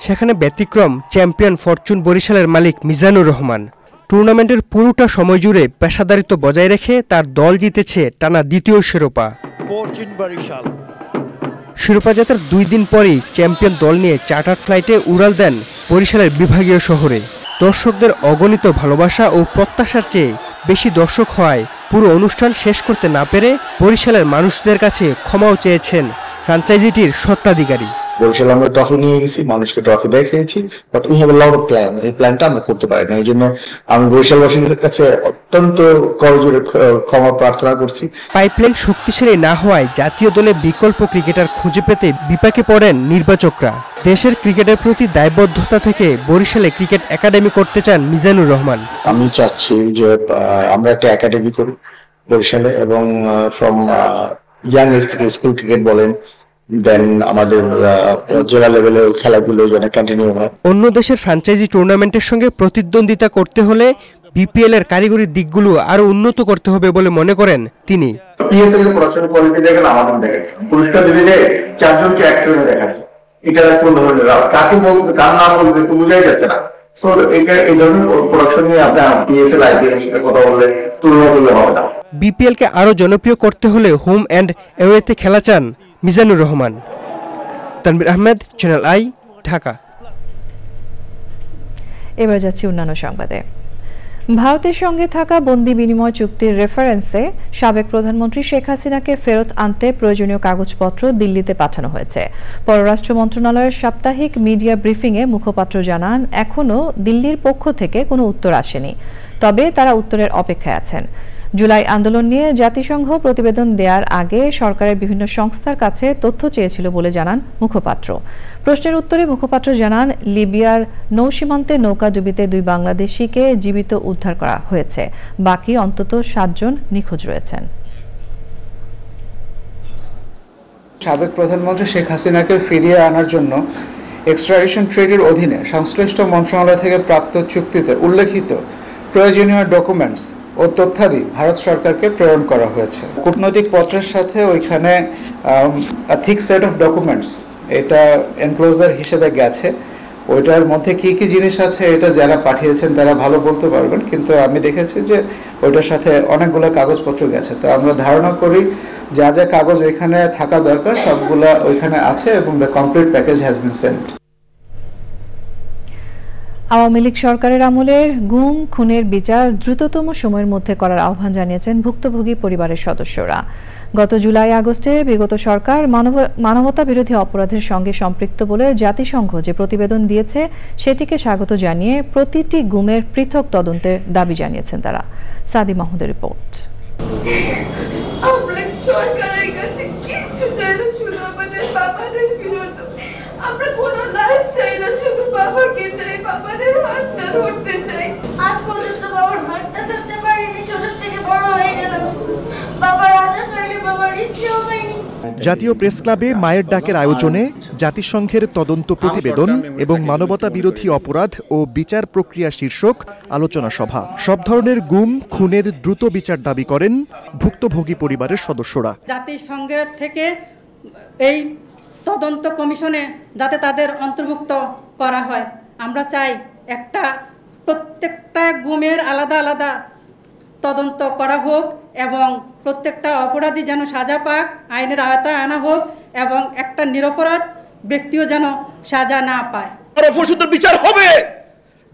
সেখানে ব্যতিক্রম চ্যাম্পিয়ন ফরচুন বরিশালের মালিক মিজানুর রহমান। টুর্নামেন্টের পুরোটা সময় জুড়ে পেশাদারিত্ব বজায় রেখে তার দল জিতেছে টানা 2য় শিরোপা। শিরোপা জেতার 2 দিন পরেই চ্যাম্পিয়ন দল নিয়ে চার্টার ফ্লাইটে উড়াল দেন বরিশালের বিভাগীয় শহরে। দর্শকদের অগণিত ভালোবাসা ও প্রত্যাশার চেয়ে বেশি দর্শক হওয়ায় পুরো অনুষ্ঠান শেষ করতে না পেরে বরিশালের মানুষদের কাছে ক্ষমাও চেয়েছেন ফ্র্যাঞ্চাইজিটির স্বত্বাধিকারী। বরিশাল আমরা ট্রফি নিয়ে গেছি, মানুষকে ট্রফি দেখিয়েছি, but we have a lot of plan. এই প্ল্যানটা আমরা করতে পারি না, এই জন্য আমি বরিশালবাসীর কাছে অত্যন্ত করজোড়ে ক্ষমা প্রার্থনা করছি। পাইপলাইন শক্তিশালী না হওয়ায় জাতীয় দলে বিকল্প ক্রিকেটার খুঁজে পেতে বিপাকে পড়েন নির্বাচকরা। দেশের ক্রিকেটের প্রতি দায়বদ্ধতা থেকে বরিশালে ক্রিকেট একাডেমি করতে চান মিজানুর রহমান। আমি চাচ্ছি যে আমরা একটা একাডেমি করি বরিশালে, এবং ফ্রম ইয়াং এজ থেকে স্কুল ক্রিকেট বলেন, দেন আমাদের জেলা লেভেলের খেলাগুলো যেন কন্টিনিউ হয়। অন্য দেশের ফ্র্যাঞ্চাইজি টুর্নামেন্টের সঙ্গে প্রতিদ্বন্দ্বিতা করতে হলে বিপিএল এর কারিগরি দিকগুলো আরো উন্নত করতে হবে বলে মনে করেন তিনি। পিএসএল এর প্রোডাকশন কোয়ালিটি দেখেন, আমাদের দেখেন, পুরস্কার দিতে যায় 4 জনকে এক ফ্রেমে দেখায়। এটা কোন ধরনের কাকে বলতে, কার নাম বলতে বোঝাই যাচ্ছে না। সো এই ধরনের প্রোডাকশন নিয়ে আপনার পিএসএল আইপিএল সাথে কথা বললে তুলনা করলে হবে না। বিপিএল কে আরো জনপ্রিয় করতে হলে হোম এন্ড অ্যাওয়েতে খেলা চান মিজানুর রহমান। Tanvir Ahmed, Channel I, Dhaka. এবার যাচ্ছি অন্যান্য সংবাদে। ভারতের সঙ্গে থাকা বন্দি বিনিময় চুক্তির রেফারেন্সে সাবেক প্রধানমন্ত্রী শেখ হাসিনাকে ফেরত আনতে প্রয়োজনীয় কাগজপত্র দিল্লিতে পাঠানো হয়েছে। পররাষ্ট্র মন্ত্রণালয়ের সাপ্তাহিক মিডিয়া ব্রিফিংয়ে মুখপাত্র জানান, এখনও দিল্লির পক্ষ থেকে কোনো উত্তর আসেনি, তবে তারা উত্তরের অপেক্ষায় আছেন। জুলাই আন্দোলন নিয়ে জাতিসংঘ প্রতিবেদন দেওয়ার আগে সরকারের বিভিন্ন সংস্থার কাছে তথ্য চেয়েছিল বলে জানান মুখপাত্র। প্রশ্নের উত্তরে মুখপাত্র জানান, লিবিয়ার নৌসীমান্তে নৌকাডুবিতে 2 বাংলাদেশিকে জীবিত উদ্ধার করা হয়েছে, বাকি অন্তত 7 জন নিখোঁজ রয়েছেন। সাবেক প্রধানমন্ত্রী শেখ হাসিনাকে ফিরিয়ে আনার জন্য এক্সট্রাডিশন ট্রিটির অধীনে সংশ্লিষ্ট মন্ত্রণালয় থেকে প্রাপ্ত চুক্তিতে উল্লেখিত প্রয়োজনীয় ডকুমেন্টস ও তথ্যাদি ভারত সরকারকে প্রেরণ করা হয়েছে। কূটনৈতিক পত্রের সাথে ওইখানে থিক সেট অফ ডকুমেন্টস এটা এনক্লোজার হিসেবে গেছে। ওইটার মধ্যে কি কি জিনিস আছে এটা যারা পাঠিয়েছেন তারা ভালো বলতে পারবেন, কিন্তু আমি দেখেছি যে ওইটার সাথে অনেকগুলো কাগজপত্র গেছে। তো আমরা ধারণা করি যা যা কাগজ ওইখানে থাকা দরকার সবগুলা ওইখানে আছে এবং the complete package has been sent. Awami League সরকারের আমলের গুম খুনের বিচার দ্রুততম সময়ের মধ্যে করার আহ্বান জানিয়েছেন ভুক্তভোগী পরিবারের সদস্যরা। গত জুলাই আগস্টে বিগত সরকার মানবতা বিরোধী অপরাধের সঙ্গে সম্পৃক্ত বলে জাতিসংঘ যে প্রতিবেদন দিয়েছে সেটিকে স্বাগত জানিয়ে প্রতিটি গুমের পৃথক তদন্তের দাবি জানিয়েছেন তারা। সাদি মাহমুদের রিপোর্ট। আমরা কোনো লাশ চাই না, শুধু বাবাকে চাই, বাবাদের হাতটা ধরতে চাই। আজ পর্যন্ত বাবার হাতটা ধরতে পারিনি, ছোট থেকে বড় হয়ে গেলাম। বাবার আদর পাইনি, বাবার স্নেহ পাইনি। জাতীয় প্রেস ক্লাবে মায়ের ডাকের আয়োজনে জাতিসংঘের তদন্ত প্রতিবেদন এবং মানবতা বিরোধী অপরাধ ও বিচার প্রক্রিয়া শীর্ষক আলোচনা সভা। সব ধরনের গুম খুনের দ্রুত বিচার দাবি করেন ভুক্তভোগী পরিবারের সদস্যরা। জাতিসংঘের থেকে এই তদন্ত কমিশনে যাতে তাদের অন্তর্ভুক্ত করা হয়। আমরা চাই প্রত্যেকটা গুমের আলাদা আলাদা তদন্ত করা হোক এবং প্রত্যেকটা অপরাধী যেন সাজা পাক, আইনের আওতায় আনা হোক এবং একটা নিরপরাধ ব্যক্তিও যেন সাজা না পায়। পশুদের বিচার হবে,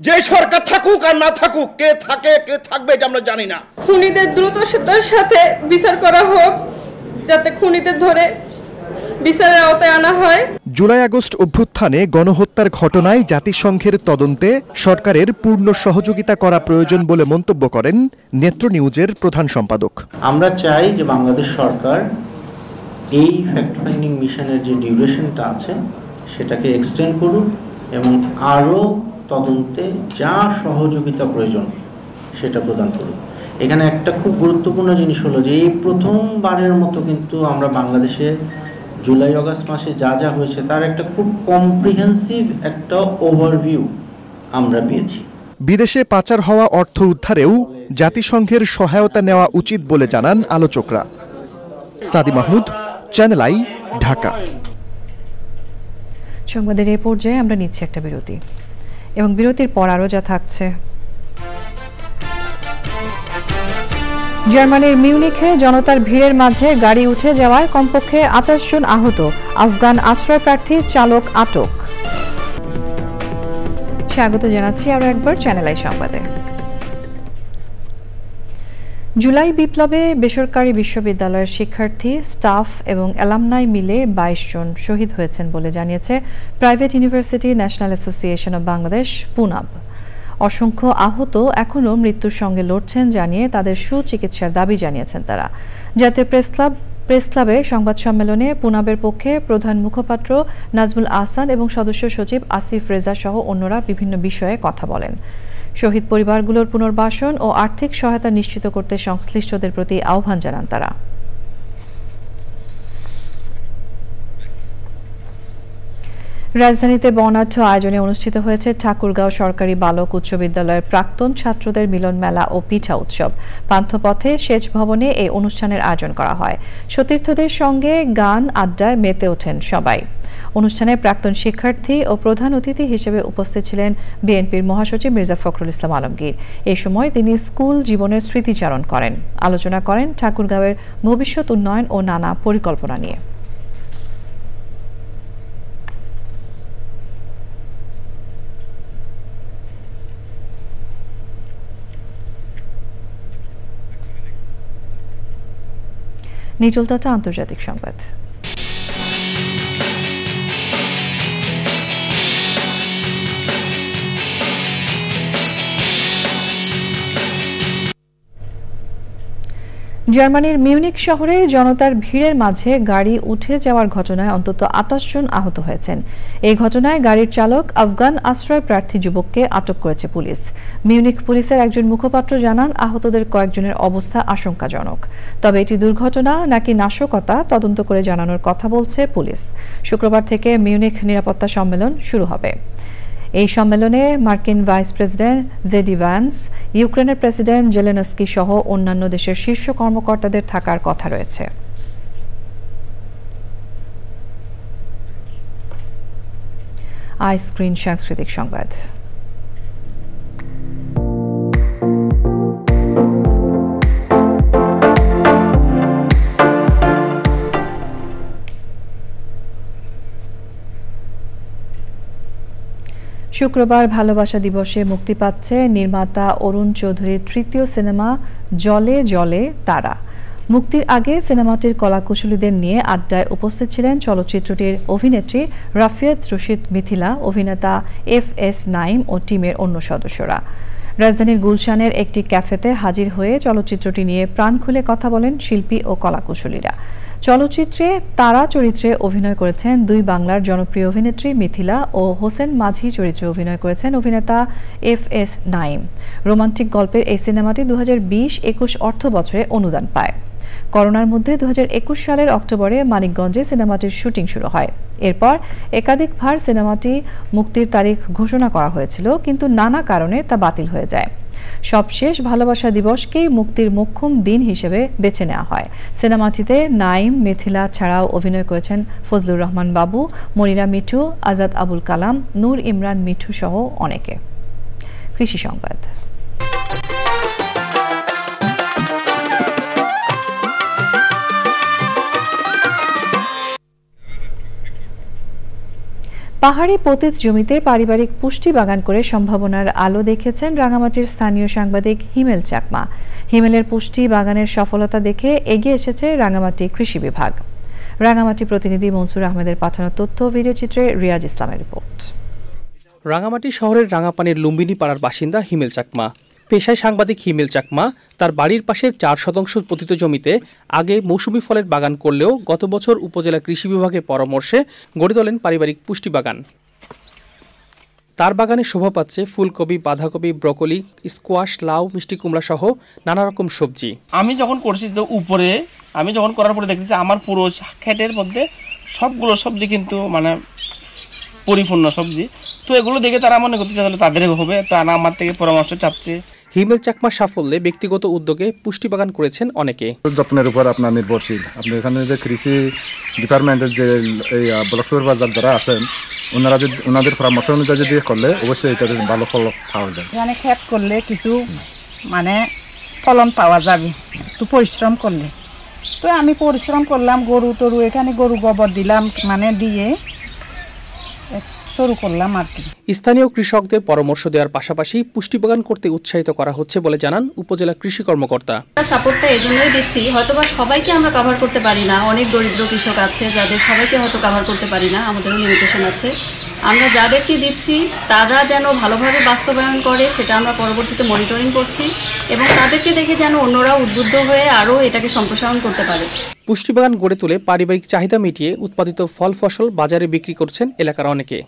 যে সরকার থাকুক আর না থাকুক, কে থাকে কে থাকবে এটা আমরা জানি না। খুনিদের দ্রুততার সাথে বিচার করা হোক, যাতে খুনিদের ধরে বিচারের আওতায় আনা হয়। জুলাই আগস্ট অভ্যুত্থানে গণহত্যার ঘটনায় জাতিসংঘের তদন্তে সরকারের পূর্ণ সহযোগিতা করা প্রয়োজন বলে মন্তব্য করেন নেত্র নিউজের প্রধান সম্পাদক। আমরা চাই যে বাংলাদেশ সরকার এই ফ্যাক্ট ফাইন্ডিং মিশনের যে ডিউরেশনটা আছে সেটাকে এক্সটেন্ড করুন এবং আরও তদন্তে যা সহযোগিতা প্রয়োজন সেটা প্রদান করুন। এখানে একটা খুব গুরুত্বপূর্ণ জিনিস হলো যে এই প্রথমবারের মতো কিন্তু আমরা বাংলাদেশে জুলাই আগস্ট মাসে যা যা হয়েছে তার একটা খুব কম্প্রিহেন্সিভ একটা ওভারভিউ আমরা পেয়েছি। বিদেশে পাচার হওয়া অর্থ উদ্ধারেও জাতিসংঘের সহায়তা নেওয়া উচিত বলে জানান আলোচকরা। সাদি মাহমুদ, চ্যানেল আই, ঢাকা। সংবাদের এই পর্যায়ে আমরা নিচ্ছি একটা বিরতি এবং বিরতির পর আরও যা থাকছে। জার্মানির মিউনিখে জনতার ভিড়ের মাঝে গাড়ি উঠে যাওয়ায় কমপক্ষে 28 জন আহত, আফগান আশ্রয়প্রার্থী চালক আটক। স্বাগত জানাচ্ছি আরও একবার চ্যানেল আই সংবাদে। জুলাই বিপ্লবে বেসরকারি বিশ্ববিদ্যালয়ের শিক্ষার্থী, স্টাফ এবং অ্যালামনাই মিলে 22 জন শহীদ হয়েছেন বলে জানিয়েছে private university national association of Bangladesh, PUNAB. অসংখ্য আহত এখনও মৃত্যুর সঙ্গে লড়ছেন জানিয়ে তাদের সুচিকিৎসার দাবি জানিয়েছেন তারা। জাতীয় প্রেস ক্লাবে সংবাদ সম্মেলনে পুনাবের পক্ষে প্রধান মুখপাত্র নাজমুল আহসান এবং সদস্য সচিব আসিফ রেজা সহ অন্যরা বিভিন্ন বিষয়ে কথা বলেন। শহীদ পরিবারগুলোর পুনর্বাসন ও আর্থিক সহায়তা নিশ্চিত করতে সংশ্লিষ্টদের প্রতি আহ্বান জানান তারা। রাজধানীতে বর্ণাঢ্য আয়োজনে অনুষ্ঠিত হয়েছে ঠাকুরগাঁও সরকারি বালক উচ্চ বিদ্যালয়ের প্রাক্তন ছাত্রদের মিলন মেলা ও পিঠা উৎসব। পান্থপথে সেচ ভবনে এই অনুষ্ঠানের আয়োজন করা হয়। সতীর্থদের সঙ্গে গান আড্ডায় মেতে ওঠেন সবাই। অনুষ্ঠানে প্রাক্তন শিক্ষার্থী ও প্রধান অতিথি হিসেবে উপস্থিত ছিলেন বিএনপির মহাসচিব মির্জা ফখরুল ইসলাম আলমগীর। এই সময় তিনি স্কুল জীবনের স্মৃতিচারণ করেন, আলোচনা করেন ঠাকুরগাঁওয়ের ভবিষ্যৎ উন্নয়ন ও নানা পরিকল্পনা নিয়ে। নিচল টাটা আন্তর্জাতিক সংবাদ। জার্মানির মিউনিক শহরে জনতার ভিড়ের মাঝে গাড়ি উঠে যাওয়ার ঘটনায় অন্তত 28 জন আহত হয়েছেন। এই ঘটনায় গাড়ির চালক আফগান আশ্রয় প্রার্থী যুবককে আটক করেছে পুলিশ। মিউনিক পুলিশের একজন মুখপাত্র জানান, আহতদের কয়েকজনের অবস্থা আশঙ্কাজনক। তবে এটি দুর্ঘটনা নাকি নাশকতা তদন্ত করে জানানোর কথা বলছে পুলিশ। শুক্রবার থেকে মিউনিক নিরাপত্তা সম্মেলন শুরু হবে। এই সম্মেলনে মার্কিন ভাইস প্রেসিডেন্ট জেডি ভ্যান্স, ইউক্রেনের প্রেসিডেন্ট জেলেনস্কি সহ অন্যান্য দেশের শীর্ষ কর্মকর্তাদের থাকার কথা রয়েছে। আইস্ক্রিন সাংস্কৃতিক সংবাদ। শুক্রবার ভালোবাসা দিবসে মুক্তি পাচ্ছে নির্মাতা অরুণ চৌধুরীর তৃতীয় সিনেমা জলে জলে তারা। মুক্তির আগে সিনেমাটির কলাকুশলীদের নিয়ে আড্ডায় উপস্থিত ছিলেন চলচ্চিত্রটির অভিনেত্রী রাফিয়াত রশিদ মিথিলা, অভিনেতা FS নাইম ও টিমের অন্য সদস্যরা। রাজধানীর গুলশানের একটি ক্যাফেতে হাজির হয়ে চলচ্চিত্রটি নিয়ে প্রাণ খুলে কথা বলেন শিল্পী ও কলাকুশলীরা। চলচ্চিত্রে তারা চরিত্রে অভিনয় করেছেন দুই বাংলার জনপ্রিয় অভিনেত্রী মিথিলা ও হোসেন মাঝি চরিত্রে অভিনয় করেছেন অভিনেতা FS নাইম। রোমান্টিক গল্পের এই সিনেমাটি 2020-21 অর্থ বছরে অনুদান পায়। করোনার মধ্যে 2021 সালের অক্টোবরে মানিকগঞ্জে সিনেমাটির শুটিং শুরু হয়। এরপর একাধিকবার সিনেমাটি মুক্তির তারিখ ঘোষণা করা হয়েছিল, কিন্তু নানা কারণে তা বাতিল হয়ে যায়। সবশেষ ভালোবাসা দিবসকেই মুক্তির মোক্ষম দিন হিসেবে বেছে নেওয়া হয়। সিনেমাটিতে নাইম, মিথিলা ছাড়াও অভিনয় করেছেন ফজলুর রহমান বাবু, মনিরা মিঠু, আজাদ আবুল কালাম, নূর ইমরান মিঠু সহ অনেকে। কৃষি সংবাদ। পাহাড়ি পতিত জমিতে পারিবারিক পুষ্টি বাগান করে সম্ভাবনার আলো দেখেছেন রাঙামাটির স্থানীয় সাংবাদিক হিমেল চাকমা। হিমেলের পুষ্টি বাগানের সফলতা দেখে এগিয়ে এসেছে রাঙামাটি কৃষি বিভাগ। রাঙামাটি প্রতিনিধি মনসুর আহমেদের পাঠানো তথ্য ভিডিওচিত্রে রিয়াজ ইসলামের রিপোর্ট। রাঙামাটি শহরের রাঙাপানির লুম্বিনী পাড়ার বাসিন্দা হিমেল চাকমা। পেশায় সাংবাদিক হিমেল চাকমা তার বাড়ির পাশে 4 শতাংশ পতিত জমিতে আগে মৌসুমি ফলের বাগান করলেও গত বছর উপজেলা কৃষি বিভাগের পরামর্শে গড়ে তোলেন পারিবারিক পুষ্টি বাগান। তার বাগানে শোভা পাচ্ছে ফুলকপি, বাঁধাকপি, ব্রকলি, স্কোয়াশ, লাউ, মিষ্টি কুমড়া সহ নানা রকম সবজি। আমি যখন করছি তো উপরে, আমি যখন করার পরে দেখতেছি আমার পুরো ক্ষেতের মধ্যে সবগুলো সবজি কিন্তু মানে পরিপূর্ণ সবজি। তো এগুলো দেখে তারা মনে করতেছে তাহলে তাদের হবে, তারা আমার থেকে পরামর্শ চাচ্ছে। হিমেল চাকমার সাফল্যে ব্যক্তিগত উদ্যোগে পুষ্টি বাগান করেছেন অনেকে। যত্নের উপর আপনার নির্ভরশীল। আপনি এখানে যে কৃষি ডিপার্টমেন্টের যে এই ব্লক সুপারভাইজার যারা আছেন, ওনারা যদি ওনাদের পরামর্শ অনুযায়ী যদি করলে অবশ্যই এটাতে ভালো ফল পাওয়া যায়। এখানে ক্ষেত করলে কিছু মানে ফলন পাওয়া যাবে, একটু পরিশ্রম করলে। তো আমি পরিশ্রম করলাম, গরু টরু এখানে গরু গোবর দিলাম, মানে দিয়ে শুরু করলাম আর কি। স্থানীয় কৃষকদের পরামর্শ দেওয়ার পাশাপাশি পুষ্টি বাগান করতে উৎসাহিত করা হচ্ছে বলে জানান উপজেলা কৃষি কর্মকর্তা। সাপোর্টটা এজন্যই দিচ্ছি, হয়তোবা সবাইকে আমরা কভার করতে পারি না, অনেক দরিদ্র কৃষক আছে যাদের সবাইকে হয়তো কভার করতে পারি না, আমাদেরও লিমিটেশন আছে। আমরা যাদেরকে দিচ্ছি তারা যেন ভালোভাবে বাস্তবায়ন করে সেটা আমরা পরবর্তীতে মনিটরিং করছি এবং তাদেরকে দেখে যেন অন্যরা উদ্বুদ্ধ হয়ে আরও এটাকে সম্প্রসারণ করতে পারে। পুষ্টি বাগান গড়ে তুলে পারিবারিক চাহিদা মিটিয়ে উৎপাদিত ফল ফসল বাজারে বিক্রি করছেন এলাকার অনেকে।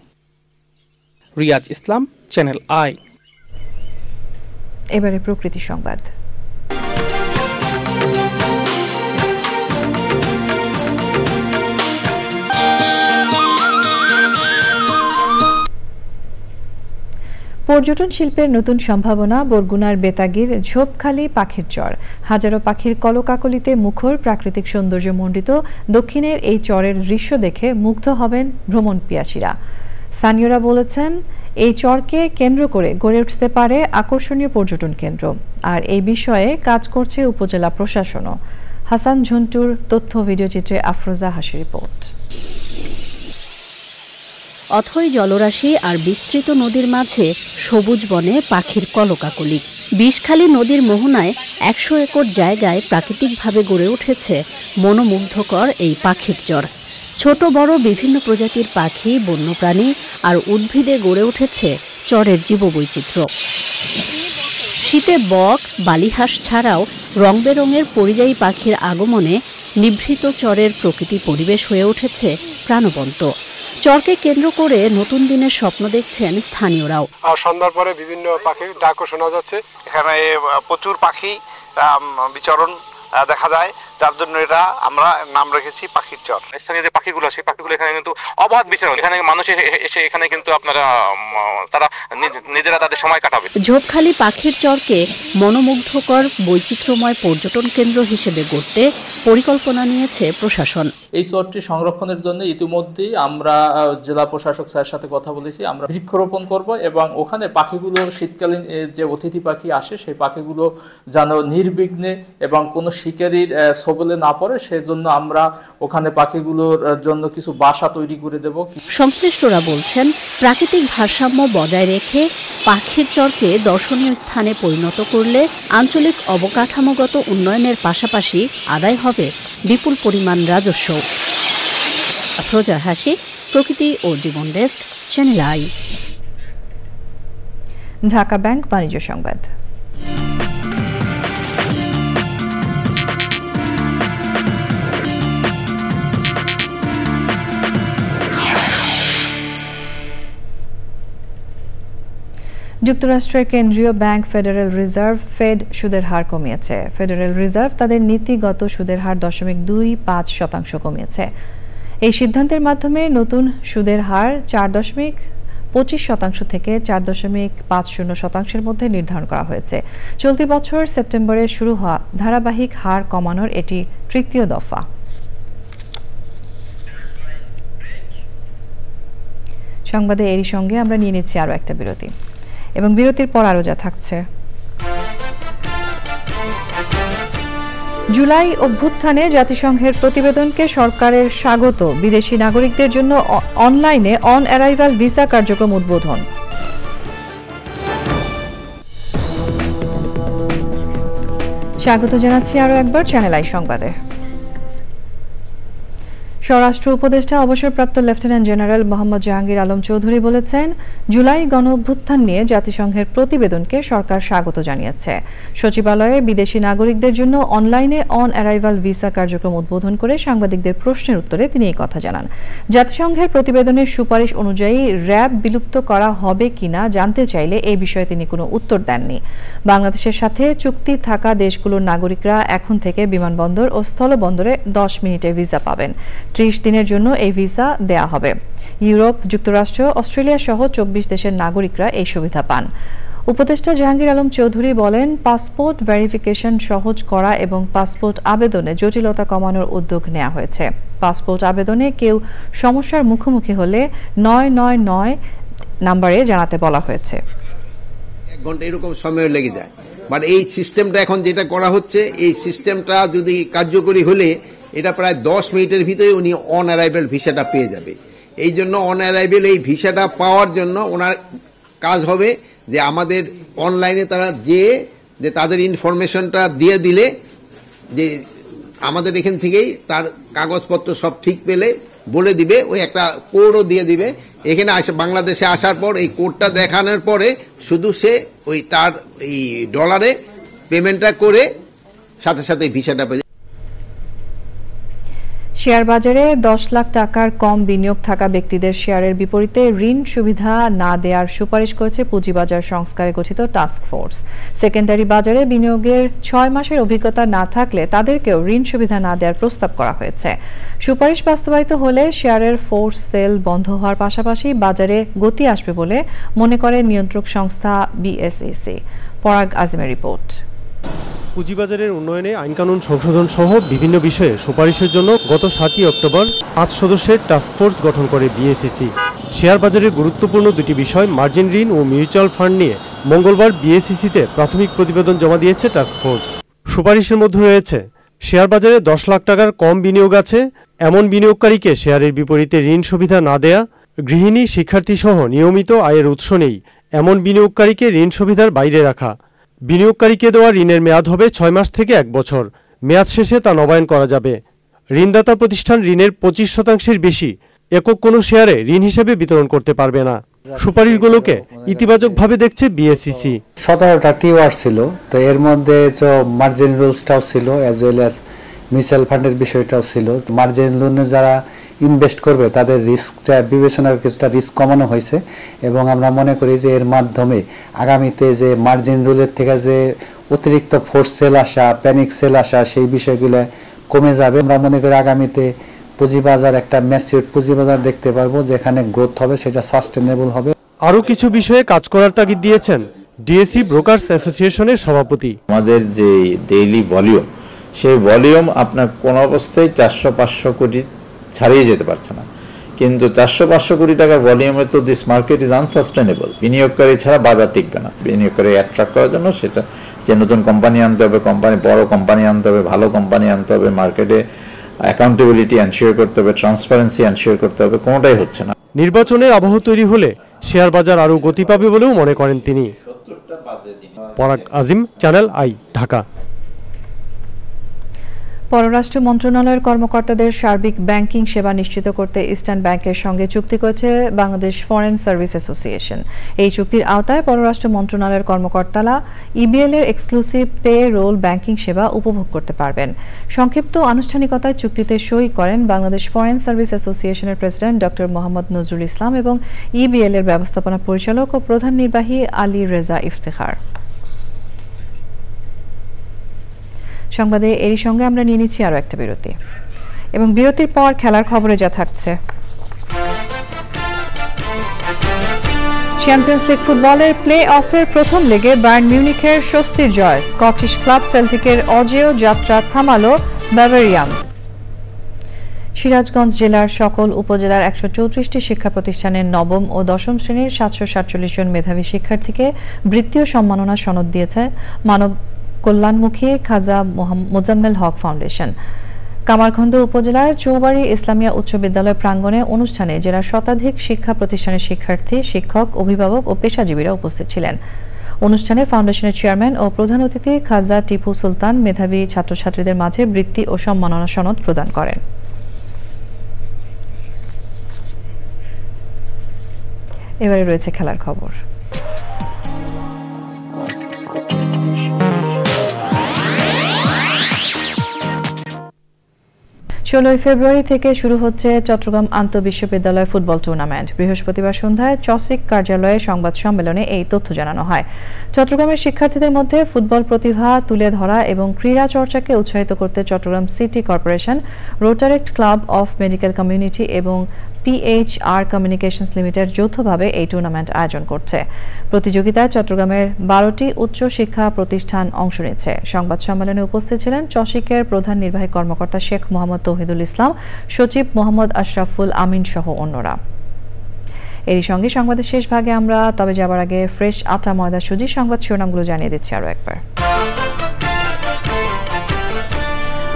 রিয়াজ ইসলাম, চ্যানেল আই। এবারে প্রকৃতি সংবাদ। পর্যটন শিল্পের নতুন সম্ভাবনা বরগুনার বেতাগীর ঝোপখালী পাখির চর। হাজারো পাখির কলকাকলিতে মুখর প্রাকৃতিক সৌন্দর্য মণ্ডিত দক্ষিণের এই চরের দৃশ্য দেখে মুগ্ধ হবেন ভ্রমণ পিয়াসীরা। স্থানীয়রা বলেছেন, এই চরকে কেন্দ্র করে গড়ে উঠতে পারে আকর্ষণীয় পর্যটন কেন্দ্র, আর এই বিষয়ে কাজ করছে উপজেলা প্রশাসনও। হাসান ঝন্টুর তথ্য ভিডিওচিত্রে আফরোজা হাসির রিপোর্ট। অথই জলরাশি আর বিস্তৃত নদীর মাঝে সবুজ বনে পাখির কলকাকলি। বিষখালী নদীর মোহনায় ১০০ একর জায়গায় প্রাকৃতিকভাবে গড়ে উঠেছে মনোমুগ্ধকর এই পাখির চর। ছোট বড় বিভিন্ন প্রজাতির পাখি, বন্যপ্রাণী আর উদ্ভিদে গড়ে উঠেছে চরের জীববৈচিত্র্য। শীতে বক, বালিহাঁস ছাড়াও রং বেরঙের পরিযায়ী পাখির আগমনে নিভৃত চরের প্রকৃতি পরিবেশ হয়ে উঠেছে প্রাণবন্ত। চরকে কেন্দ্র করে নতুন দিনের স্বপ্ন দেখছেন স্থানীয়রাও। সন্ধ্যার পরে বিভিন্ন পাখির ডাকও শোনা যাচ্ছে। এখানে প্রচুর পাখি বিচরণ দেখা যায়, যার জন্য এটা আমরা নাম রেখেছি পাখির চর। স্থানীয় যে পাখিগুলো, সেই পাখিগুলো এখানে কিন্তু অবাধ বিচরণ। এখানে মানুষ এসে এখানে কিন্তু তারা নিজেরা তাদের সময় কাটাবে। ঝোপখালী পাখির চরকে মনোমুগ্ধকর বৈচিত্র্যময় পর্যটন কেন্দ্র হিসেবে গড়তে পরিকল্পনা নিয়েছে প্রশাসন। এই চরটি সংরক্ষণের জন্য ইতিমধ্যেই আমরা জেলা প্রশাসক স্যারের সাথে কথা বলেছি। আমরা বৃক্ষরোপণ করব এবং ওখানে পাখিগুলো, শীতকালীন যে অতিথি পাখি আসে সেই পাখিগুলো যেন নির্বিঘ্নে এবং কোনো শিকারীর ছবলে না পড়ে, সেজন্য আমরা ওখানে পাখিগুলোর জন্য কিছু বাসা তৈরি করে দেব। সংশ্লিষ্টরা বলছেন, প্রাকৃতিক ভারসাম্য বজায় রেখে পাখির চরকে দর্শনীয় স্থানে পরিণত করলে আঞ্চলিক অবকাঠামোগত উন্নয়নের পাশাপাশি আদায় হবে বিপুল পরিমাণ রাজস্ব। আফরোজা হাসি, প্রকৃতি ও জীবন desk, Channel I. Dhaka bank বাণিজ্য সংবাদ। যুক্তরাষ্ট্রের কেন্দ্রীয় ব্যাংক ফেডারেল রিজার্ভ ফেড সুদের হার কমিয়েছে। ফেডারেল রিজার্ভ তাদের নীতিগত সুদের হার 0.25% কমিয়েছে। এই সিদ্ধান্তের মাধ্যমে নতুন সুদের হার 4.25% থেকে 4.50% মধ্যে নির্ধারণ করা হয়েছে। চলতি বছর সেপ্টেম্বরে শুরু হওয়া ধারাবাহিক হার কমানোর এটি তৃতীয় দফা। সংবাদে এরই সঙ্গে আমরা নিয়ে নিচ্ছি আরও একটা বিরতি, এবং বিরতির পর আরও যা থাকছে। জুলাই অভ্যুত্থানে জাতিসংঘের প্রতিবেদনকে সরকারের স্বাগত। বিদেশি নাগরিকদের জন্য অনলাইনে অন অ্যারাইভাল ভিসা কার্যক্রম উদ্বোধন। স্বাগত জানাচ্ছি আরও একবার চ্যানেল আই সংবাদে। স্বরাষ্ট্র উপদেষ্টা অবসরপ্রাপ্ত লেফটেন্যান্ট জেনারেল মোহাম্মদ জাহাঙ্গীর আলম চৌধুরী বলেছেন, জুলাই গণঅভ্যুত্থান নিয়ে জাতিসংঘের প্রতিবেদনকে সরকার স্বাগত জানিয়েছে। সচিবালয়ে বিদেশি নাগরিকদের জন্য অনলাইনে অন অ্যারাইভাল ভিসা কার্যক্রম উদ্বোধন করে সাংবাদিকদের প্রশ্নের উত্তরে তিনি এই কথা জানান। জাতিসংঘের প্রতিবেদনের সুপারিশ অনুযায়ী র্যাব বিলুপ্ত করা হবে কিনা জানতে চাইলে এই বিষয়ে তিনি কোনো উত্তর দেননি। বাংলাদেশের সাথে চুক্তি থাকা দেশগুলোর নাগরিকরা এখন থেকে বিমানবন্দর ও স্থলবন্দরে 10 মিনিটে ভিসা পাবেন। 30 দিনের জন্য এই ভিসা দেয়া হবে। ইউরোপ, যুক্তরাষ্ট্র, অস্ট্রেলিয়া সহ 24 দেশের নাগরিকরা এই সুবিধা পান। উপদেষ্টা জাহাঙ্গীর আলম চৌধুরী বলেন, পাসপোর্ট ভেরিফিকেশন সহজ করা এবং পাসপোর্ট আবেদনে জটিলতা কমানোর উদ্যোগ নেওয়া হয়েছে। পাসপোর্ট আবেদনে কেউ সমস্যার মুখোমুখি হলে 999 নম্বরে জানাতে বলা হয়েছে। 1 ঘন্টা এরকম সময় লেগে যায়, বাট এই সিস্টেমটা এখন যেটা করা হচ্ছে, এই সিস্টেমটা যদি কার্যকরী হলে এটা প্রায় 10 মিনিটের ভিতরে উনি অন অ্যারাইভেল ভিসাটা পেয়ে যাবে। এই জন্য অন অ্যারাইভেল এই ভিসাটা পাওয়ার জন্য ওনার কাজ হবে যে আমাদের অনলাইনে তারা যে তাদের ইনফরমেশনটা দিয়ে দিলে যে আমাদের এখান থেকেই তার কাগজপত্র সব ঠিক পেলে বলে দিবে, ওই একটা কোডও দিয়ে দিবে। এখানে বাংলাদেশে আসার পর এই কোডটা দেখানোর পরে শুধু সে ওই তার এই ডলারে পেমেন্টটা করে সাথে সাথে ভিসাটা পেয়ে। শেয়ার বাজারে 10 লাখ টাকার কম বিনিয়োগ থাকা ব্যক্তিদের শেয়ারের বিপরীতে ঋণ সুবিধা না দেওয়ার সুপারিশ করেছে পুঁজিবাজার সংস্কারে গঠিত টাস্ক ফোর্স। সেকেন্ডারি বাজারে বিনিয়োগের 6 মাসের অভিজ্ঞতা না থাকলে তাদেরকেও ঋণ সুবিধা না দেওয়ার প্রস্তাব করা হয়েছে। সুপারিশ বাস্তবায়িত হলে শেয়ারের ফোর্স সেল বন্ধ হওয়ার পাশাপাশি বাজারে গতি আসবে বলে মনে করে নিয়ন্ত্রক সংস্থা বিএসইসি। পরাগ আজিমের রিপোর্ট। পুঁজিবাজারের উন্নয়নে আইনকানুন সংশোধন সহ বিভিন্ন বিষয়ে সুপারিশের জন্য গত 7 অক্টোবর 5 সদস্যের টাস্কফোর্স গঠন করে বিএসইসি। শেয়ার বাজারের গুরুত্বপূর্ণ দুটি বিষয় মার্জিন ঋণ ও মিউচুয়াল ফান্ড নিয়ে মঙ্গলবার বিএসইসিতে প্রাথমিক প্রতিবেদন জমা দিয়েছে টাস্কফোর্স। সুপারিশের মধ্যে রয়েছে শেয়ার বাজারে 10 লাখ টাকার কম বিনিয়োগ আছে এমন বিনিয়োগকারীকে শেয়ারের বিপরীতে ঋণ সুবিধা না দেয়া, গৃহিণী, শিক্ষার্থী সহ নিয়মিত আয়ের উৎস নেই এমন বিনিয়োগকারীকে ঋণ সুবিধার বাইরে রাখা, বিনিয়োগকারীকে দেওয়া ঋণের মেয়াদ হবে 6 মাস থেকে 1 বছর। মেয়াদ শেষে তা নবায়ন করা যাবে। ঋণদাতা প্রতিষ্ঠান ঋণের 25% বেশি একক কোনো শেয়ারে ঋণ হিসেবে বিতরণ করতে পারবে না। সুপারিশগুলোকে ইতিবাচকভাবে দেখছে বিএসইসি। 17টা টিওয়ার ছিল, তো এর মধ্যে মার্জিন রুলসটাও ছিল, অ্যাজ ওয়েল অ্যাজ মিউচুয়াল ফান্ডের বিষয়টাও ছিল। মার্জিন লোনে যারা ইনভেস্ট করবে তাদের রিস্কটা বিবেচনার কিছুটা রিস্ক কমানো হয়েছে, এবং আমরা মনে করি যে এর মাধ্যমে আগামীতে যে মার্জিন রুলের থেকে যে অতিরিক্ত ফোর্স সেল আসা, প্যানিক সেল আসা, সেই বিষয়গুলো কমে যাবে। আমরা মনে করি আগামীতে পুঁজিবাজার একটা ম্যাচিউরড পুঁজিবাজার দেখতে পারবো, যেখানে গ্রোথ হবে, সেটা সাস্টেনেবল হবে। আরও কিছু বিষয়ে কাজ করার তাগিদ দিয়েছেন ডিএসই ব্রোকার্স অ্যাসোসিয়েশনের সভাপতি। আমাদের যে ডেইলি ভলিউম, সেই ভলিউম আপনার কোন অবস্থায় 400-500 কোটি ছাড়িয়ে যেতে পারছে না, কিন্তু 400-500 কোটি টাকার ভলিউমে তো দিস মার্কেট ইজ আনসাস্টেনেবল। বিনিয়োগকারী ছাড়া বাজার টিকবে না। বিনিয়োগকারী অ্যাট্রাক্ট করার জন্য সেটা যে নতুন কোম্পানি আনতে হবে, বড় কোম্পানি আনতে হবে, ভালো কোম্পানি আনতে হবে, মার্কেটে অ্যাকাউন্টেবিলিটি এনশিওর করতে হবে, ট্রান্সপারেন্সি এনশিওর করতে হবে, কোনোটাই হচ্ছে না। নির্বাচনের আবহ তৈরি হলে শেয়ার বাজার আরও গতি পাবে বলেও মনে করেন তিনি। পরাগ আজিম, চ্যানেল আই, ঢাকা। পররাষ্ট্র মন্ত্রণালয়ের কর্মকর্তাদের সার্বিক ব্যাংকিং সেবা নিশ্চিত করতে ইস্টার্ন ব্যাংকের সঙ্গে চুক্তি করেছে বাংলাদেশ ফরেন সার্ভিস অ্যাসোসিয়েশন। এই চুক্তির আওতায় পররাষ্ট্র মন্ত্রণালয়ের কর্মকর্তারা ইবিএল এর এক্সক্লুসিভ পে রোল ব্যাংকিং সেবা উপভোগ করতে পারবেন। সংক্ষিপ্ত আনুষ্ঠানিকতায় চুক্তিতে সই করেন বাংলাদেশ ফরেন সার্ভিস অ্যাসোসিয়েশনের প্রেসিডেন্ট ডক্টর মোহাম্মদ নজরুল ইসলাম এবং ইবিএল এর ব্যবস্থাপনা পরিচালক ও প্রধান নির্বাহী আলী রেজা ইফতেখার। সংবাদে এরই সঙ্গে আমরা নিয়ে নিচ্ছি আরও একটা বিরতি, এবং বিরতির পর খেলার খবরে যা থাকছে। চ্যাম্পিয়ন্স লিগ ফুটবলের প্লে অফের প্রথম লেগে বায়ার্ন মিউনিখের স্বস্তির জয়। স্কটিশ ক্লাব সেল্টিকের অজেয় যাত্রা থামালো বাভারিয়ান। সিরাজগঞ্জ জেলার সকল উপজেলার 134টি শিক্ষা প্রতিষ্ঠানের নবম ও দশম শ্রেণীর 747 জন মেধাবী শিক্ষার্থীকে বৃত্তি ও সম্মাননা সনদ দিয়েছে মানব কল্যাণমুখী খাজা মোজাম্মেল হক ফাউন্ডেশন। কামারখন্দ উপজেলার চৌবাড়ি ইসলামিয়া উচ্চ বিদ্যালয় প্রাঙ্গণে অনুষ্ঠানে জেলার শতাধিক শিক্ষা প্রতিষ্ঠানের শিক্ষার্থী, শিক্ষক, অভিভাবক ও পেশাজীবীরা উপস্থিত ছিলেন। অনুষ্ঠানে ফাউন্ডেশনের চেয়ারম্যান ও প্রধান অতিথি খাজা টিপু সুলতান মেধাবী ছাত্রছাত্রীদের মাঝে বৃত্তি ও সম্মাননা সনদ প্রদান করেন। এবারে রয়েছে খেলার খবর। 16 ফেব্রুয়ারি থেকে শুরু হচ্ছে চট্টগ্রাম আন্তঃবিশ্ববিদ্যালয় ফুটবল টুর্নামেন্ট। বৃহস্পতিবার সন্ধ্যায় চসিক কার্যালয়ে সংবাদ সম্মেলনে এই তথ্য জানানো হয়। চট্টগ্রামের শিক্ষার্থীদের মধ্যে ফুটবল প্রতিভা তুলে ধরা এবং ক্রীড়া চর্চাকে উৎসাহিত করতে Chittagong city corporation, rotaract club of medical community এবং PHR কমিউনিকেশনস লিমিটেড যৌথভাবে এই টুর্নামেন্ট আয়োজন করছে। প্রতিযোগিতায় চট্টগ্রামের 12টি উচ্চ শিক্ষা প্রতিষ্ঠান অংশ নিচ্ছে। সংবাদ সম্মেলনে উপস্থিত ছিলেন চসিকের প্রধান নির্বাহী কর্মকর্তা শেখ মোহাম্মদ তৌহিদুল ইসলাম, সচিব মোহাম্মদ আশরাফুল আমিন সহ অন্যরা। এরই সঙ্গে সংবাদের শেষ ভাগে আমরা তবে যাবার আগে ফ্রেশ আটা ময়দা সুজি সংবাদ শিরোনামগুলো জানিয়ে দিচ্ছি আরও একবার।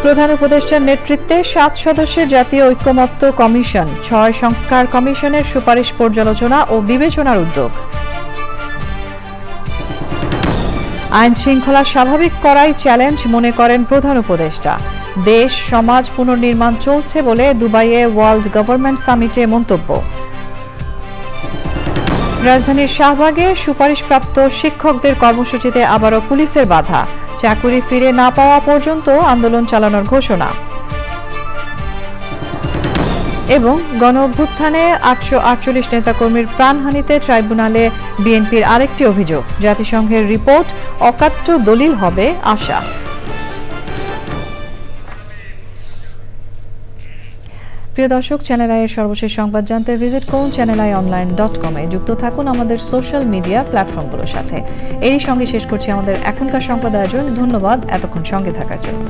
প্রধান উপদেষ্টার নেতৃত্বে 7 সদস্যের জাতীয় ঐক্যমত্য কমিশন, 6 সংস্কার কমিশনের সুপারিশ পর্যালোচনা ও বিবেচনার উদ্যোগ। আইন শৃঙ্খলা স্বাভাবিক করাই চ্যালেঞ্জ মনে করেন প্রধান উপদেষ্টা। দেশ সমাজ পুনর্নির্মাণ চলছে বলে দুবাইয়ে ওয়ার্ল্ড গভর্নমেন্ট সামিটে মন্তব্য। রাজধানীর শাহবাগে সুপারিশপ্রাপ্ত শিক্ষকদের কর্মসূচিতে আবারও পুলিশের বাধা। চাকুরি ফিরে না পাওয়া পর্যন্ত আন্দোলন চালানোর ঘোষণা। এবং গণ অভ্যুত্থানে 848 নেতাকর্মীর প্রাণহানিতে ট্রাইব্যুনালে বিএনপির আরেকটি অভিযোগ। জাতিসংঘের রিপোর্ট অকাট্য দলিল হবে আশা। প্রিয় দর্শক, চ্যানেল আই এর সর্বশেষ সংবাদ জানতে ভিজিট করুন channelionline.com এ। যুক্ত থাকুন আমাদের সোশ্যাল মিডিয়া প্ল্যাটফর্মগুলোর সাথে। এরই সঙ্গে শেষ করছি আমাদের এখনকার সংবাদ আয়োজন। ধন্যবাদ এতক্ষণ সঙ্গে থাকার জন্য।